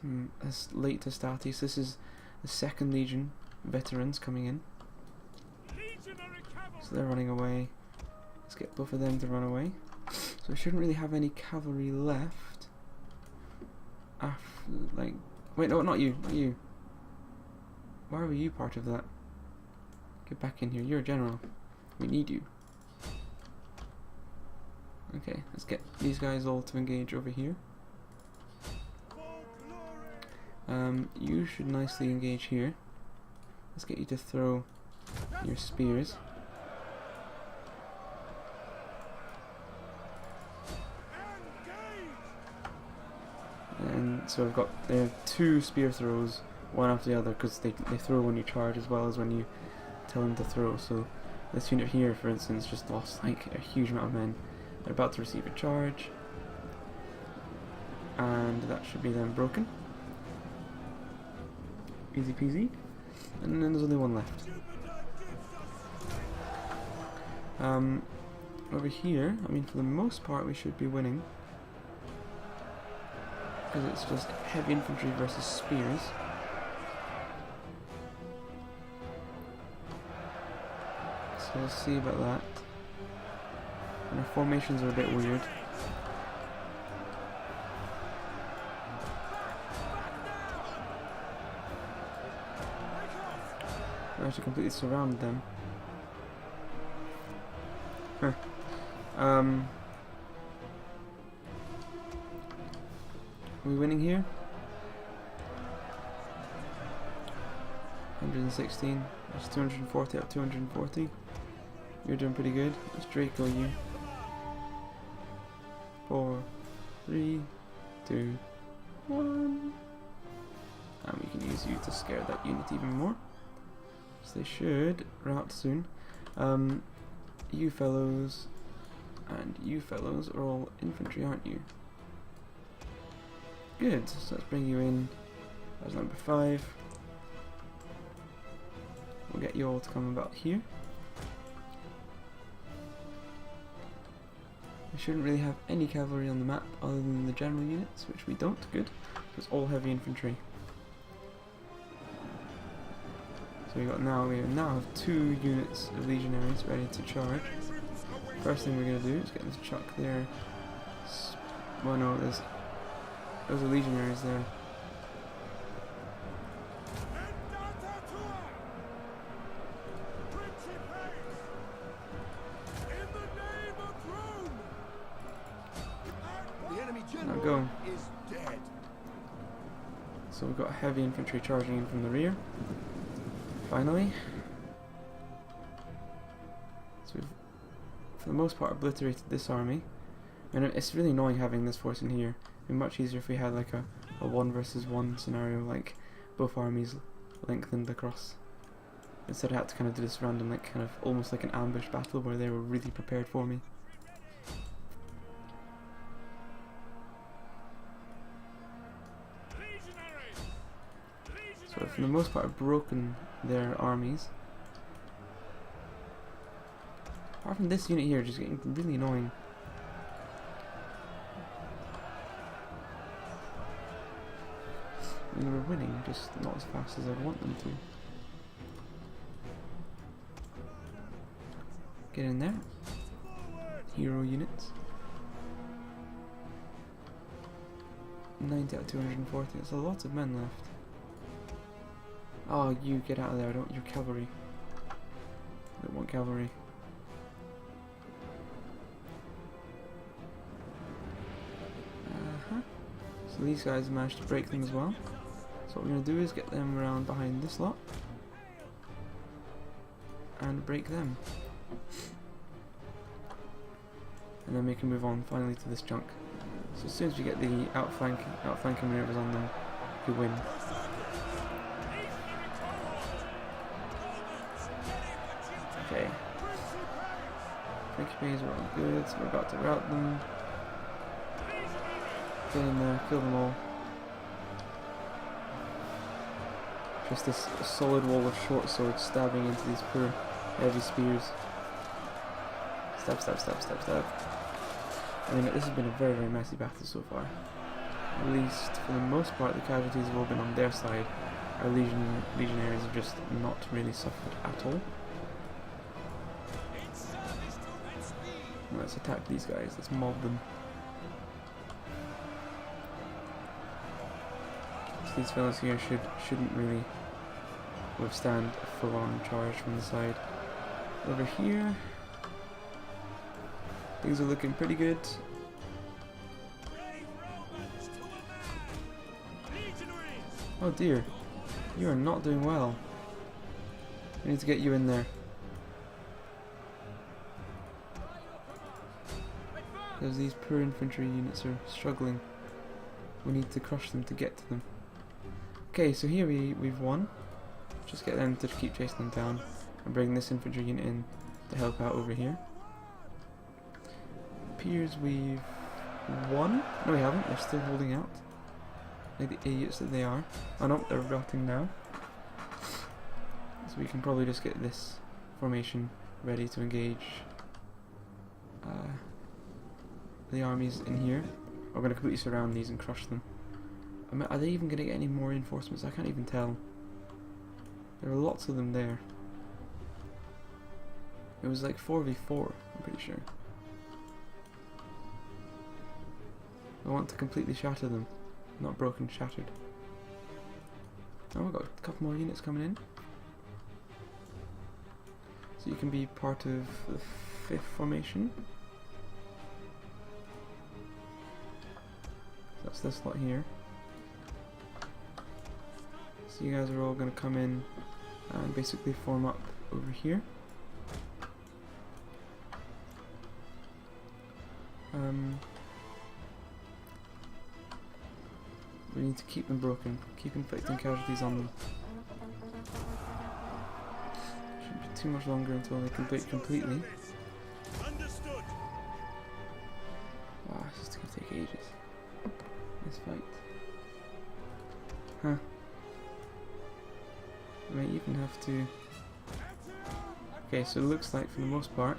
Some late Testatis. This is the 2nd Legion veterans coming in. So they're running away. Let's get both of them to run away. So I shouldn't really have any cavalry left. Like, wait, no, not you, not you. Why were you part of that? Get back in here. You're a general. We need you. Okay, let's get these guys all to engage over here. You should nicely engage here. Let's get you to throw your spears. And so I've got 2 spear throws, one after the other, because they throw when you charge as well as when you tell them to throw. So this unit here, for instance, just lost like a huge amount of men. They're about to receive a charge, and that should be then broken. Easy peasy. And then there's only one left. Over here, I mean, for the most part, we should be winning. Because it's just heavy infantry versus spears. So we'll see about that. And our formations are a bit weird. We have to completely surround them. Huh. Are we winning here? 116. That's 240 out of 240. You're doing pretty good. Let's Draco you. 4, 3, 2, 1. And we can use you to scare that unit even more. So they should rout soon. You fellows and you fellows are all infantry, aren't you? Good, so let's bring you in as number 5. We'll get you all to come about here. We shouldn't really have any cavalry on the map other than the general units, which we don't. Good, it's all heavy infantry. So we now have 2 units of legionaries ready to charge. First thing we're going to do is get this chuck their Well, no, there's a legionaries there. The enemy Now general go. is dead. So we've got heavy infantry charging in from the rear. Finally. So we've, for the most part, obliterated this army. And it's really annoying having this force in here. It'd be much easier if we had like a 1 versus 1 scenario, like both armies lengthened across. Instead I had to kind of do this random, like kind of almost like an ambush battle where they were really prepared for me. So for the most part I've broken their armies. Apart from this unit here, just getting really annoying. I mean, we're winning, just not as fast as I'd want them to. Get in there. Hero units. 90 out of 240. There's a lot of men left. Oh, you get out of there. I don't. You're cavalry. I don't want cavalry. So these guys managed to break them as well. So what we're going to do is get them around behind this lot and break them. And then we can move on finally to this chunk. So as soon as we get the outflanking maneuvers on them, we win. Okay. Principes are all good, so we're about to rout them. Get in there, kill them all. Just this solid wall of short swords stabbing into these poor heavy spears. Stab, stab, stab, stab, stab. I mean, this has been a very, very messy battle so far. At least, for the most part, the casualties have all been on their side. Our legionaries have just not really suffered at all. Let's attack these guys, let's mob them. So these fellas here shouldn't really withstand a full-on charge from the side. Over here, things are looking pretty good. Oh dear, you are not doing well. I need to get you in there. Because these poor infantry units are struggling. We need to crush them to get to them. Okay, so here we've won. Just get them to keep chasing them down and bring this infantry unit in to help out over here. Appears we've won. No, we haven't. They're still holding out. Like the idiots that they are. Oh no, they're routing now. So we can probably just get this formation ready to engage the armies in here. We're going to completely surround these and crush them. I mean, are they even going to get any more reinforcements? I can't even tell. There are lots of them there. It was like 4v4, I'm pretty sure. I want to completely shatter them. Not broken, shattered. Oh, we've got a couple more units coming in. So you can be part of the 5th formation. That's this lot here. So you guys are all going to come in and basically form up over here. We need to keep them broken, keep inflicting casualties on them. Shouldn't be too much longer until they complete completely. Wow, it's just going to take ages. This fight. Huh. I might even have to... Okay, so it looks like for the most part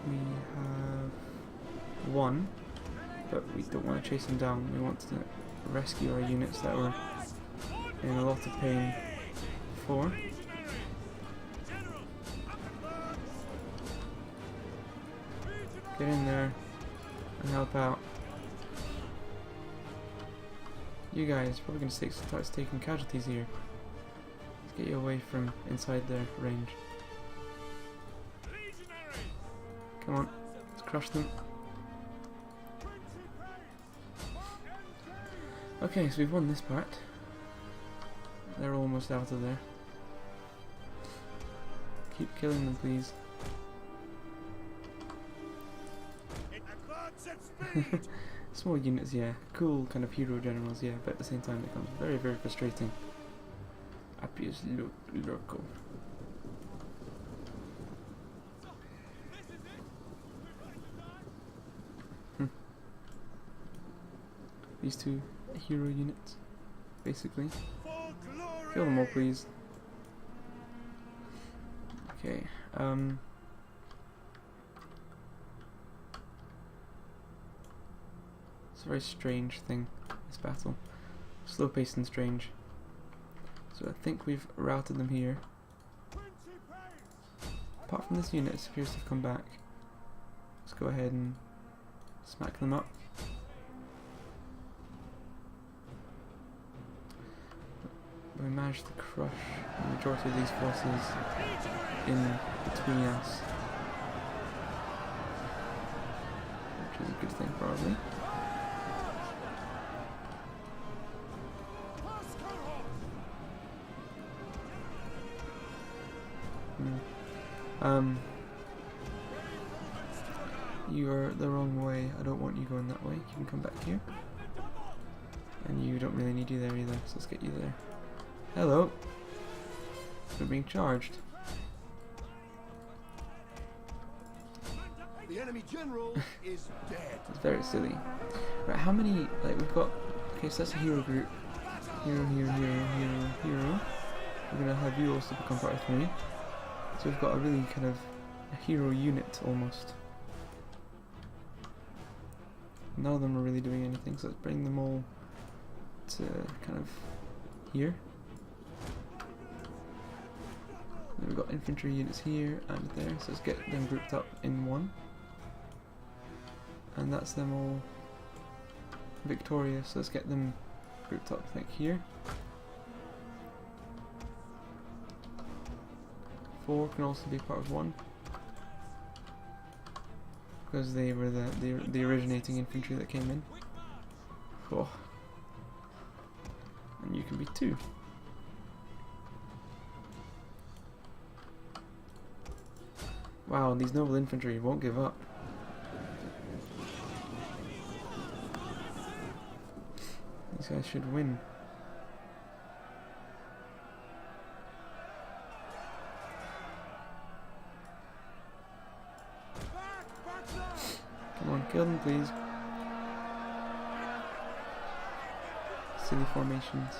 we have won, but we don't want to chase them down. We want to rescue our units that were in a lot of pain before. Get in there and help out. You guys probably gonna start taking casualties here. Let's get you away from inside their range. Come on, let's crush them. Okay, so we've won this part. They're almost out of there. Keep killing them, please. Small units, yeah. Cool kind of hero generals, yeah, but at the same time it becomes very, very frustrating. Appius Loco. These two hero units, basically. Kill them all, please. Okay, it's a very strange thing, this battle. Slow paced and strange. So I think we've routed them here. Apart from this unit, it appears to have come back. Let's go ahead and smack them up. We managed to crush the majority of these forces in between us, which is a good thing, probably. You are the wrong way. I don't want you going that way. You can come back here. And you don't really need you there either, so let's get you there. Hello. We're being charged. The enemy general is dead. It's very silly. Right, how many, like, we've got, okay, so that's a hero group. Hero, hero, hero, hero, hero. We're gonna have you also become part of me. So we've got a really kind of a hero unit almost. None of them are really doing anything, so let's bring them all to kind of here. Then we've got infantry units here and there, so let's get them grouped up in one. And that's them all victorious, so let's get them grouped up like here. 4 can also be part of 1. Because they were the originating infantry that came in. Oh. And you can be 2. Wow, these noble infantry won't give up. These guys should win. Come on, kill them, please. Silly formations.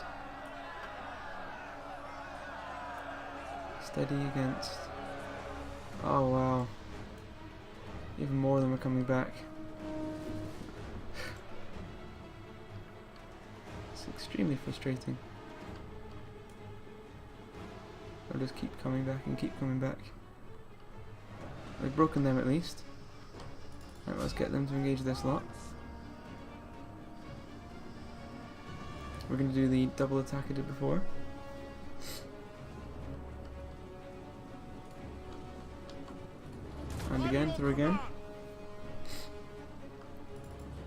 Steady against. Oh wow. Even more of them are coming back. It's extremely frustrating. They'll just keep coming back and keep coming back. We've broken them at least. Right, let's get them to engage this lot. We're going to do the double attack I did before. And again, through again.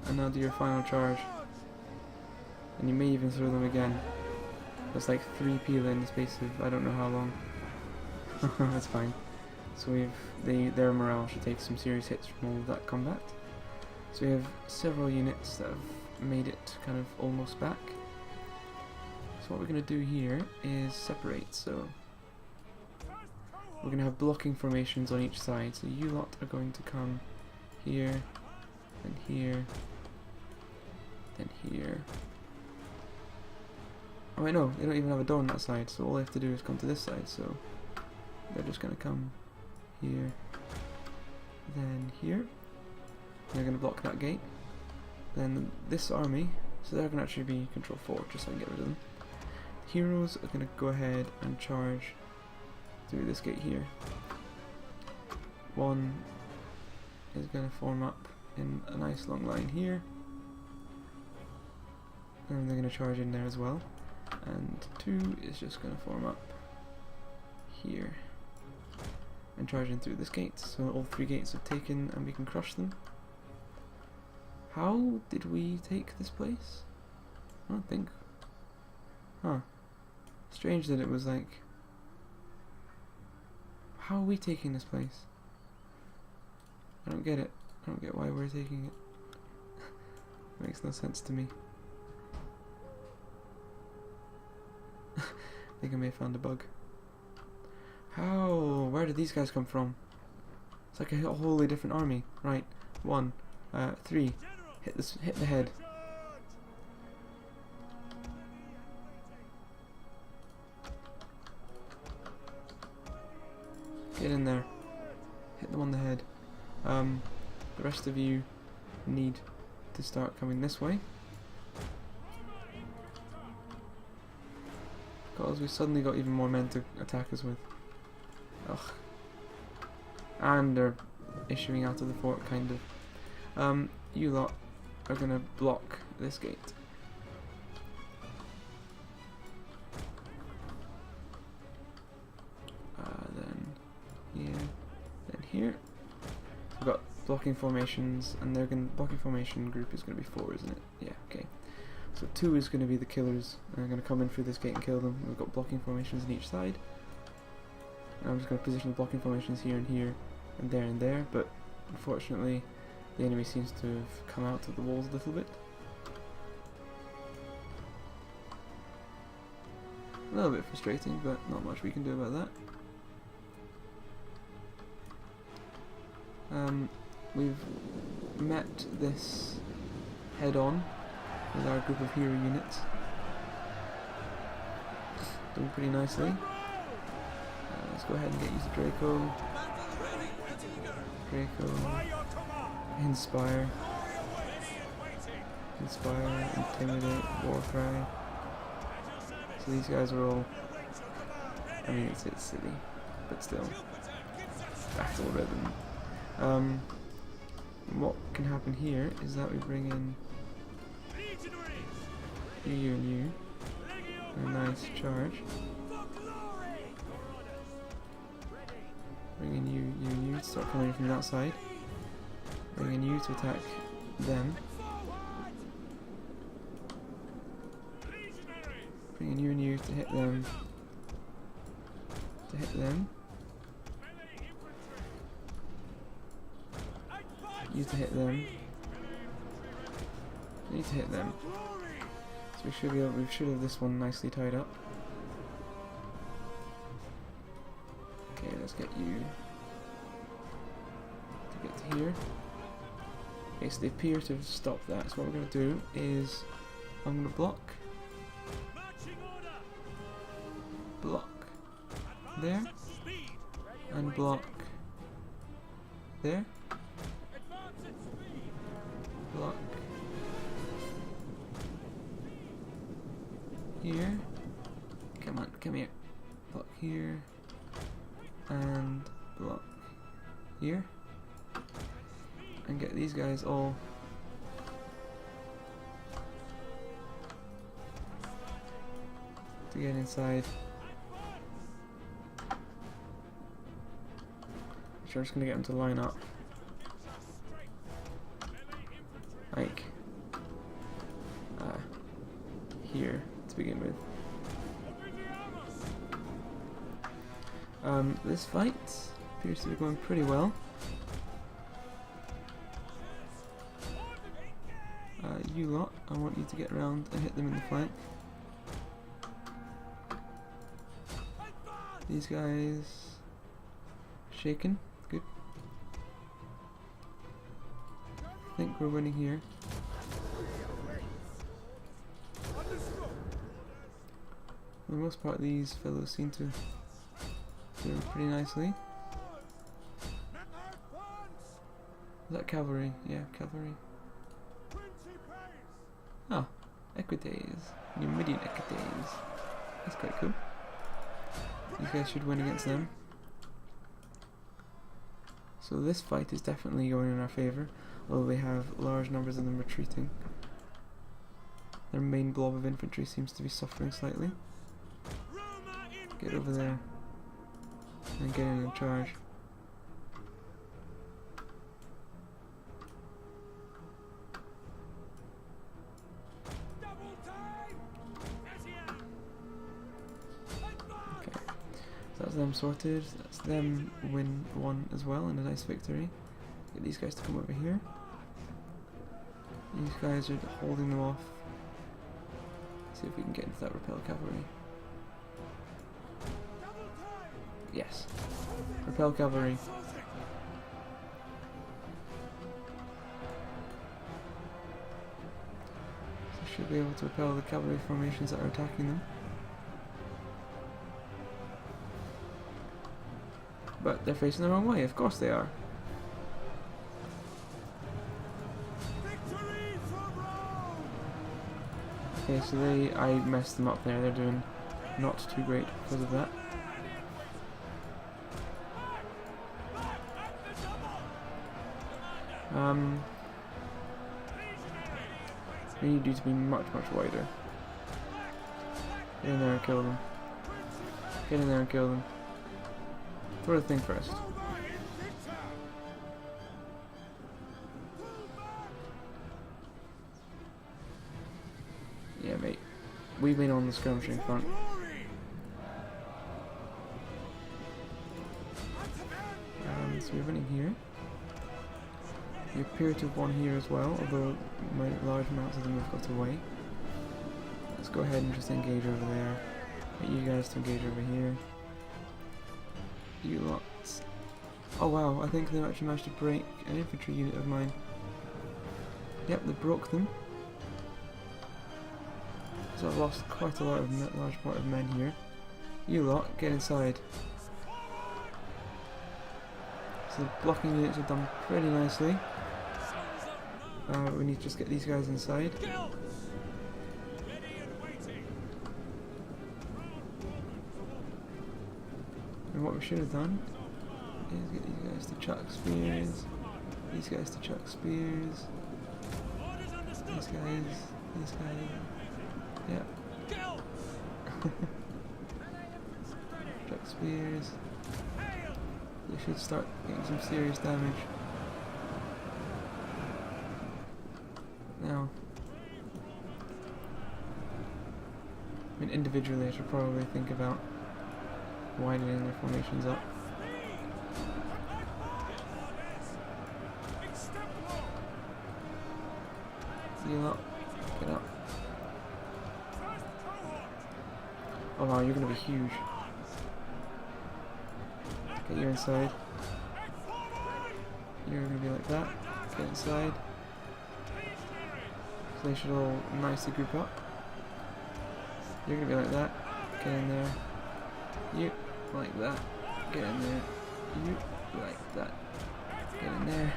And now do your final charge. And you may even throw them again. That's like 3 peel in the space of I don't know how long. That's fine. So their morale should take some serious hits from all of that combat. So we have several units that have made it kind of almost back. So what we're going to do here is separate. So we're going to have blocking formations on each side. So you lot are going to come here, and here, then here. Oh wait, no, they don't even have a door on that side, so all they have to do is come to this side, so they're just going to come here, then here. They're going to block that gate. Then this army, so they're going to actually be control 4, just so I can get rid of them. Heroes are going to go ahead and charge through this gate here. One is going to form up in a nice long line here. And they're going to charge in there as well. And 2 is just going to form up here and charge in through this gate. So all 3 gates are taken and we can crush them. How did we take this place? I don't think. Huh. Strange that it was like... How are we taking this place? I don't get it. I don't get why we're taking it. Makes no sense to me. I think I may have found a bug. How? Where did these guys come from? It's like a wholly different army. Right. 1, 3. Hit the head. Get in there. Hit them on the head. The rest of you need to start coming this way. Because we suddenly got even more men to attack us with. Ugh. And they're issuing out of the fort, kind of. You lot are gonna block this gate. Then here, then here. We've got blocking formations, and they're gonna blocking formation group is gonna be 4, isn't it? Yeah, okay. So 2 is gonna be the killers, and I'm gonna come in through this gate and kill them. We've got blocking formations on each side. And I'm just gonna position the blocking formations here and here, and there, but unfortunately the enemy seems to have come out of the walls a little bit. A little bit frustrating, but not much we can do about that. We've met this head on with our group of hero units. Doing pretty nicely. Let's go ahead and get used to Draco. Inspire, Intimidate, Warcry. So these guys are all, I mean it's silly, but still, battle rhythm. What can happen here is that we bring in you and you, a nice charge. Bring in you and you, start coming from that side. Bring in you to attack them. Bring in you and you to hit them. You to hit them. You to hit them. So we should have this one nicely tied up. Okay, let's get you to get to here. Okay, so they appear to have stopped that. So what we're going to do is I'm going to block there, and block there, block here, come on, come here, block here, and block here, and get these guys all to get inside. I'm just gonna get them to line up like here to begin with. This fight appears to be going pretty well. You lot, I want you to get around and hit them in the flank. These guys shaken. Good. I think we're winning here. For the most part, these fellows seem to do pretty nicely. Is that cavalry? Yeah, cavalry. Ah, Equites. Numidian Equites. That's quite cool. These guys should win against them. So this fight is definitely going in our favour. although they have large numbers of them retreating. Their main blob of infantry seems to be suffering slightly. Get over there and get in charge. Okay, so that's them sorted. That's them win one as well, and a nice victory. Get these guys to come over here. These guys are holding them off. See if we can get into that repel cavalry. Yes. Repel cavalry. So should be able to repel the cavalry formations that are attacking them. But they're facing the wrong way, of course they are. Okay, so I messed them up there. They're doing not too great because of that. We need you to be much wider. Get in there and kill them. Get in there and kill them. Throw the thing first. Yeah, mate. We've been on the skirmishing front. So we're running here. We appear to have won here as well, although large amounts of them have got away. Let's go ahead and just engage over there. Get you guys to engage over here. You lots. Oh wow, I think they actually managed to break an infantry unit of mine. Yep, they broke them. So I've lost quite a large part of men here. You lot, get inside. So the blocking units are done pretty nicely. We need to just get these guys inside. And what we should have done is get these guys to chuck spears. These guys to chuck spears. These guys. Yep. Chuck spears. They should start getting some serious damage. Now, I mean, individually I should probably think about widening their formations up. Heal up. Get up. Oh wow, you're gonna be huge. Get you inside. You're gonna be like that. Get inside. So they should all nicely group up. You're gonna be like that. Get in there. You like that. Get in there. You like that. Get in there.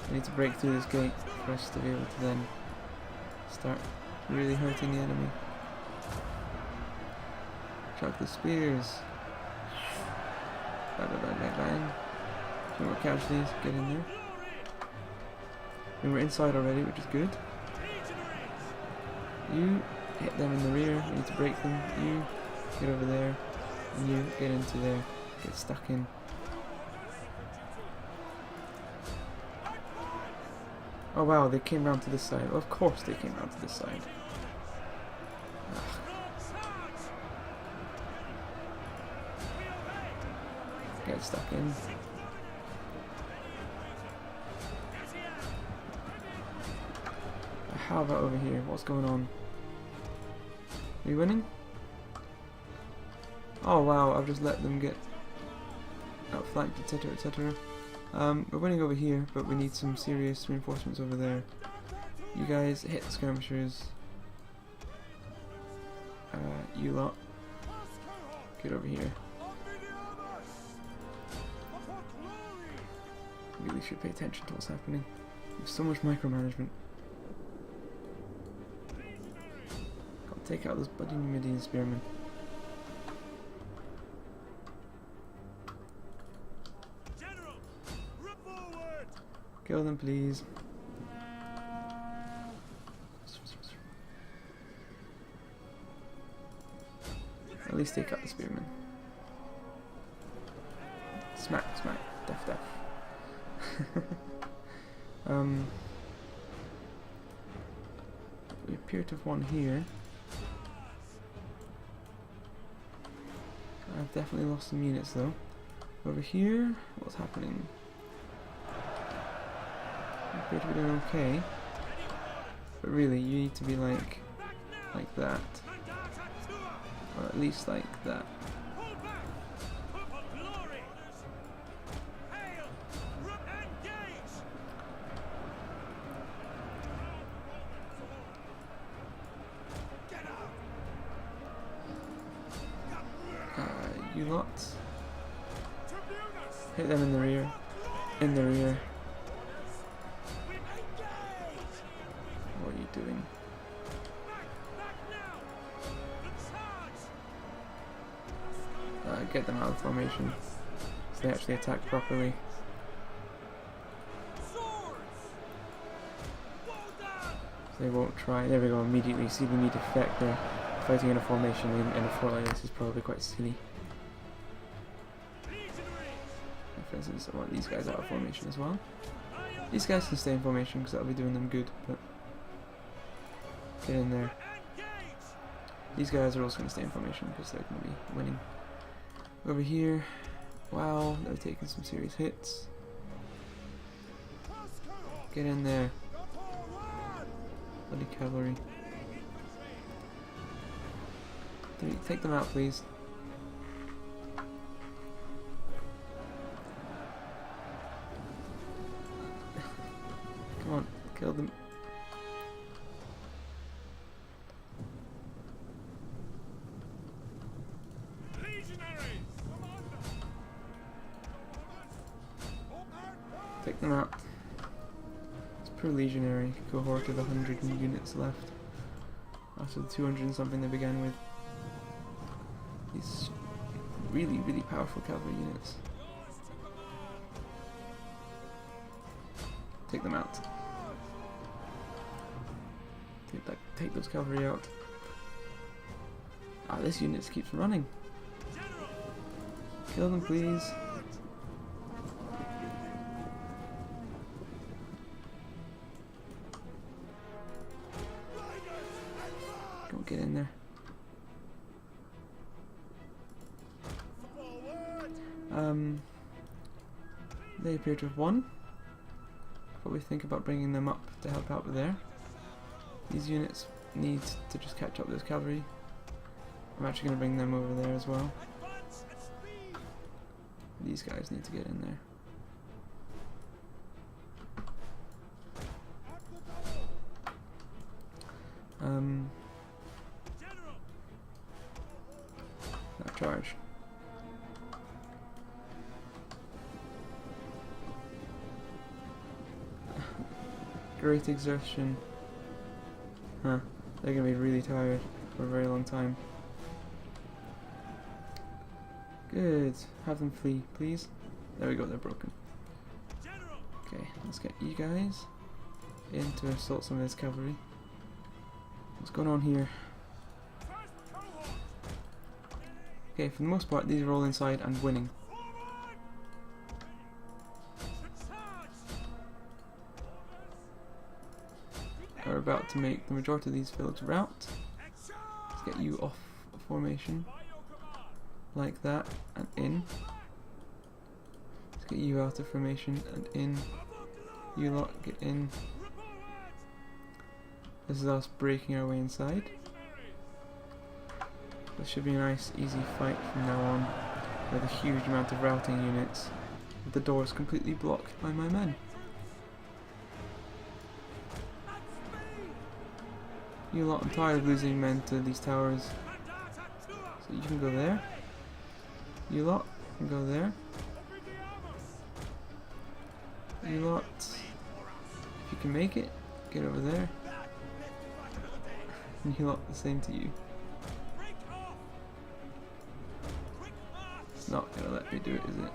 We need to break through this gate for us to be able to then start really hurting the enemy. Chuck the spears. Bang, bang, bang, bang, bang. Two more casualties. Get in there. And we're inside already, which is good. You hit them in the rear. We need to break them. You get over there. And you get into there. Get stuck in. Oh wow, they came round to this side. Well, of course they came round to this side. Ugh. Get stuck in. How about over here? What's going on? Are you winning? Oh wow, I've just let them get outflanked, etc, etc. We're winning over here, but we need some serious reinforcements over there. You guys hit the skirmishers. You lot, get over here. Really should pay attention to what's happening. There's so much micromanagement. Gotta take out those bloody Numidian spearmen. Kill them, please. At least take out the spearman. Smack, smack, death, death. We appear to have one here. I've definitely lost some units though. Over here, what's happening? We appear to be doing okay. But really, you need to be like that. Or at least like that. You lot. Hit them in the rear. In the rear. What are you doing? Get them out of formation so they actually attack properly. So they won't try. There we go, immediately. See the immediate effect there. Fighting in a formation in a fort like this is probably quite silly. For instance, I want these guys out of formation as well. These guys can stay in formation because that'll be doing them good, but get in there. These guys are also going to stay in formation because they're going to be winning. Over here, wow, they're taking some serious hits. Get in there. Bloody cavalry. Take them out, please. Come on, kill them. Take them out. It's per legionary cohort of 100 units left after the 200 and something they began with. These really, really powerful cavalry units. Take them out. Take those cavalry out. Ah, this unit keeps running. Kill them, please. Go get in there. They appear to have won. Probably think about bringing them up to help out with there. These units need to just catch up with this cavalry. I'm actually going to bring them over there as well. These guys need to get in there. Now charge. Great exertion. Huh. They're gonna be really tired for a very long time. Good. Have them flee, please. There we go, they're broken. Okay, let's get you guys in to assault some of this cavalry. What's going on here? Okay, for the most part, these are all inside and winning. Are about to make the majority of these fields rout. Let's get you off formation like that and in. Let's get you out of formation and in. You lot get in. This is us breaking our way inside. This should be a nice easy fight from now on with a huge amount of routing units with the doors completely blocked by my men. You lot, I'm tired of losing men to these towers. So you can go there. You lot can go there. You lot, if you can make it, get over there. And you lot, the same to you. It's not gonna let me do it, is it?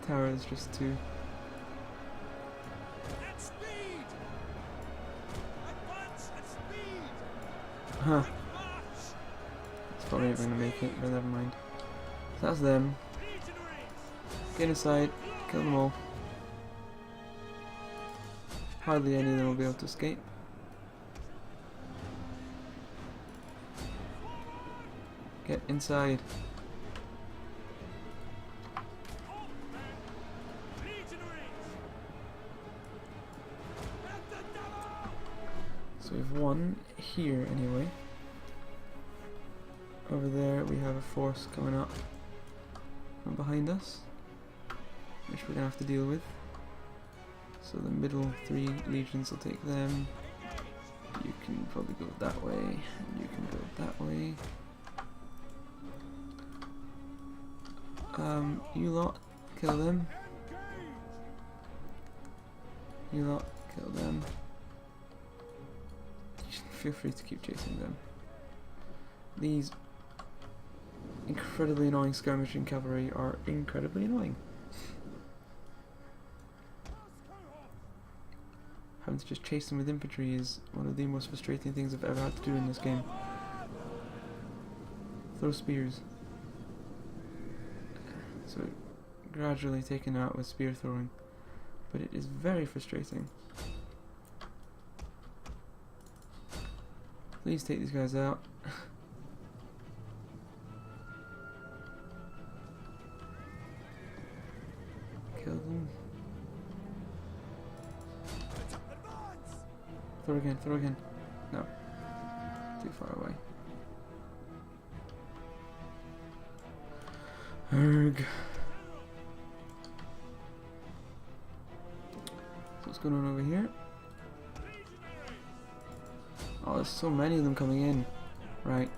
tower is just too... At speed! Advance at speed! Huh. March! It's probably not going to make it, but never mind. So that's them. Legionaries! Get inside, kill them all. Hardly any of them will be able to escape. Get inside. So we've one here anyway. Over there we have a force coming up from behind us, which we're gonna have to deal with. So the middle 3 legions will take them. You can probably go that way, and you can go that way. You lot, kill them. You lot, kill them. Feel free to keep chasing them. These incredibly annoying skirmishing cavalry are incredibly annoying. Having to just chase them with infantry is one of the most frustrating things I've ever had to do in this game. Throw spears. So gradually taken out with spear throwing, but it is very frustrating. Please take these guys out. Kill them. Throw again, throw again. No. Too far away. Erg. So what's going on over here? Oh, there's so many of them coming in. Right.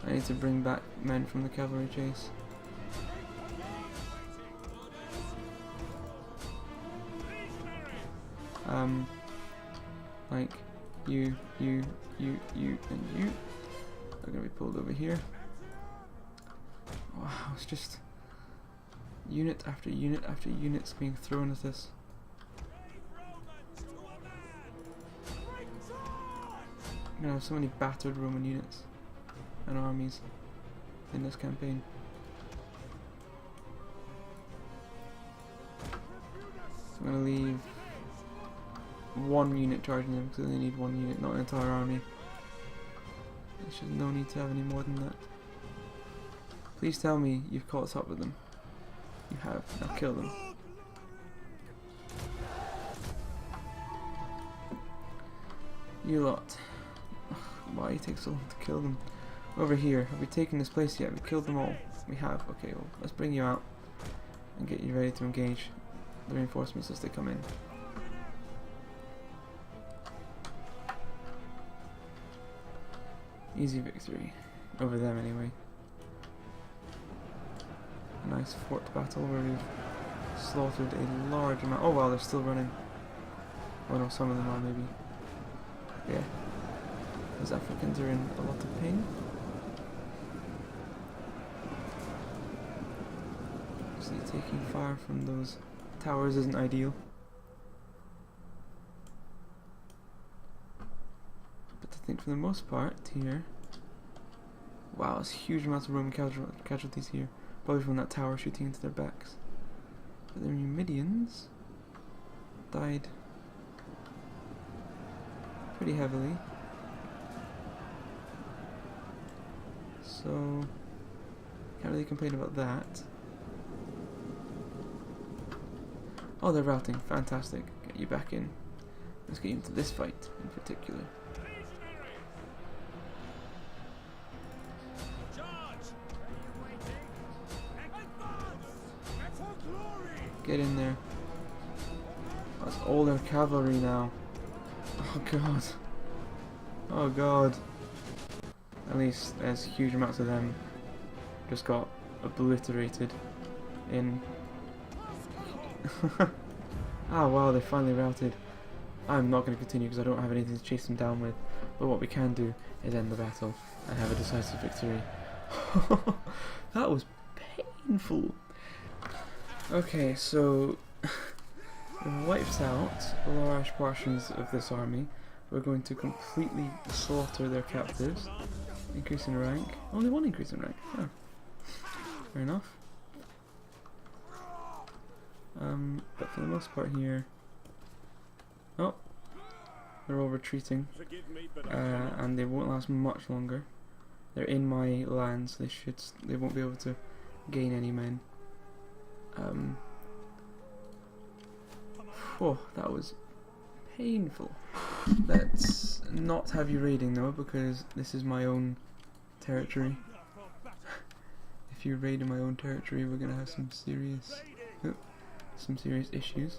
I need to bring back men from the cavalry chase. Like you, and you are gonna be pulled over here. Wow, it's just unit after unit after units being thrown at us. I'm gonna have so many battered Roman units and armies in this campaign. So I'm gonna leave 1 unit charging them because they need 1 unit, not an entire army. There's just no need to have any more than that. Please tell me you've caught up with them. You have. Now kill them. You lot. Ugh, why you take so long to kill them? Over here, have we taken this place yet? We killed them all. We have. Okay, well, let's bring you out and get you ready to engage the reinforcements as they come in. Easy victory. Over them anyway. A nice fort battle where we've slaughtered a large amount. Oh wow, they're still running. Oh no, some of them are maybe. Yeah. Those Africans are in a lot of pain. See, taking fire from those towers isn't ideal. But I think for the most part here, wow, there's huge amounts of Roman casualties here. Probably from that tower shooting into their backs. But the Numidians died pretty heavily. So can't really complain about that. Oh, they're routing. Fantastic. Get you back in. Let's get into this fight in particular. Get in there. That's all their cavalry now. Oh god. Oh god. At least there's huge amounts of them just got obliterated in... Ah wow, they finally routed. I'm not going to continue because I don't have anything to chase them down with. But what we can do is end the battle and have a decisive victory. That was painful. Okay, so we've wiped out large portions of this army. We're going to completely slaughter their captives. Increase in rank. Only one increase in rank. Oh. Fair enough. But for the most part here... Oh! They're all retreating. And they won't last much longer. They're in my lands. They won't be able to gain any men. Oh, that was painful. Let's not have you raiding though, because this is my own territory. If you raid in my own territory, we're gonna have some serious issues.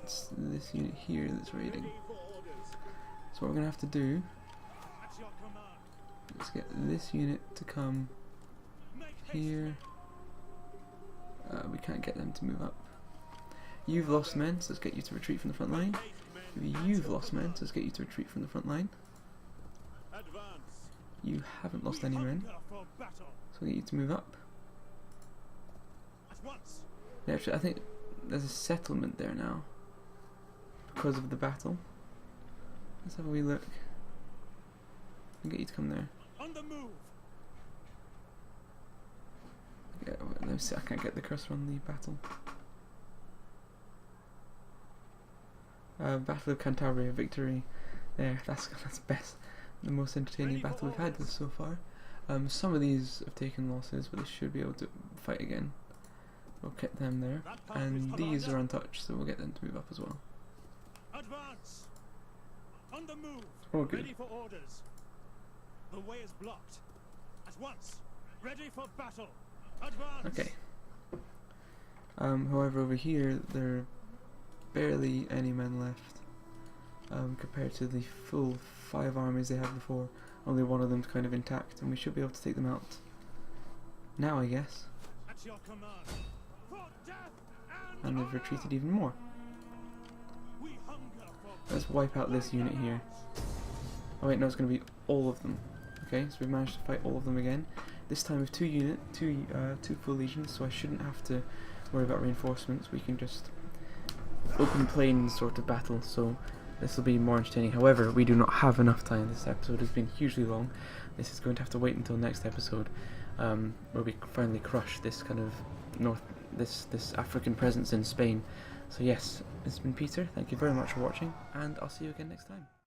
It's this unit here that's raiding. So what we're gonna have to do is get this unit to come here. We can't get them to move up. You've lost men, so let's get you to retreat from the front line. You've lost men, so let's get you to retreat from the front line. You haven't lost any men, so we'll get you to move up. Yeah, actually, I think there's a settlement there now because of the battle. Let's have a wee look. I'll get you to come there. Yeah, let me see, I can't get the cursor on the battle. Battle of Cantabria, victory there. That's best, the most entertaining battle we've had so far. Some of these have taken losses, but they should be able to fight again. We'll get them there, and these are untouched, so we'll get them to move up as well. Advance! On the move! All good. Ready for orders. The way is blocked. At once! Ready for battle! Advance! Okay. However, over here there are barely any men left. Compared to the full 5 armies they had before. Only one of them's kind of intact, and we should be able to take them out now, I guess. At your command. For death And they've retreated even more. we hunger for Let's wipe out this unit here. Oh wait, no, it's going to be all of them. Okay, so we've managed to fight all of them again. This time with two full legions, so I shouldn't have to worry about reinforcements. We can just open plains sort of battle, so this will be more entertaining. However, we do not have enough time. This episode has been hugely long. This is going to have to wait until next episode, where we finally crush this kind of this African presence in Spain. So yes, it's been Peter. Thank you very much for watching, and I'll see you again next time.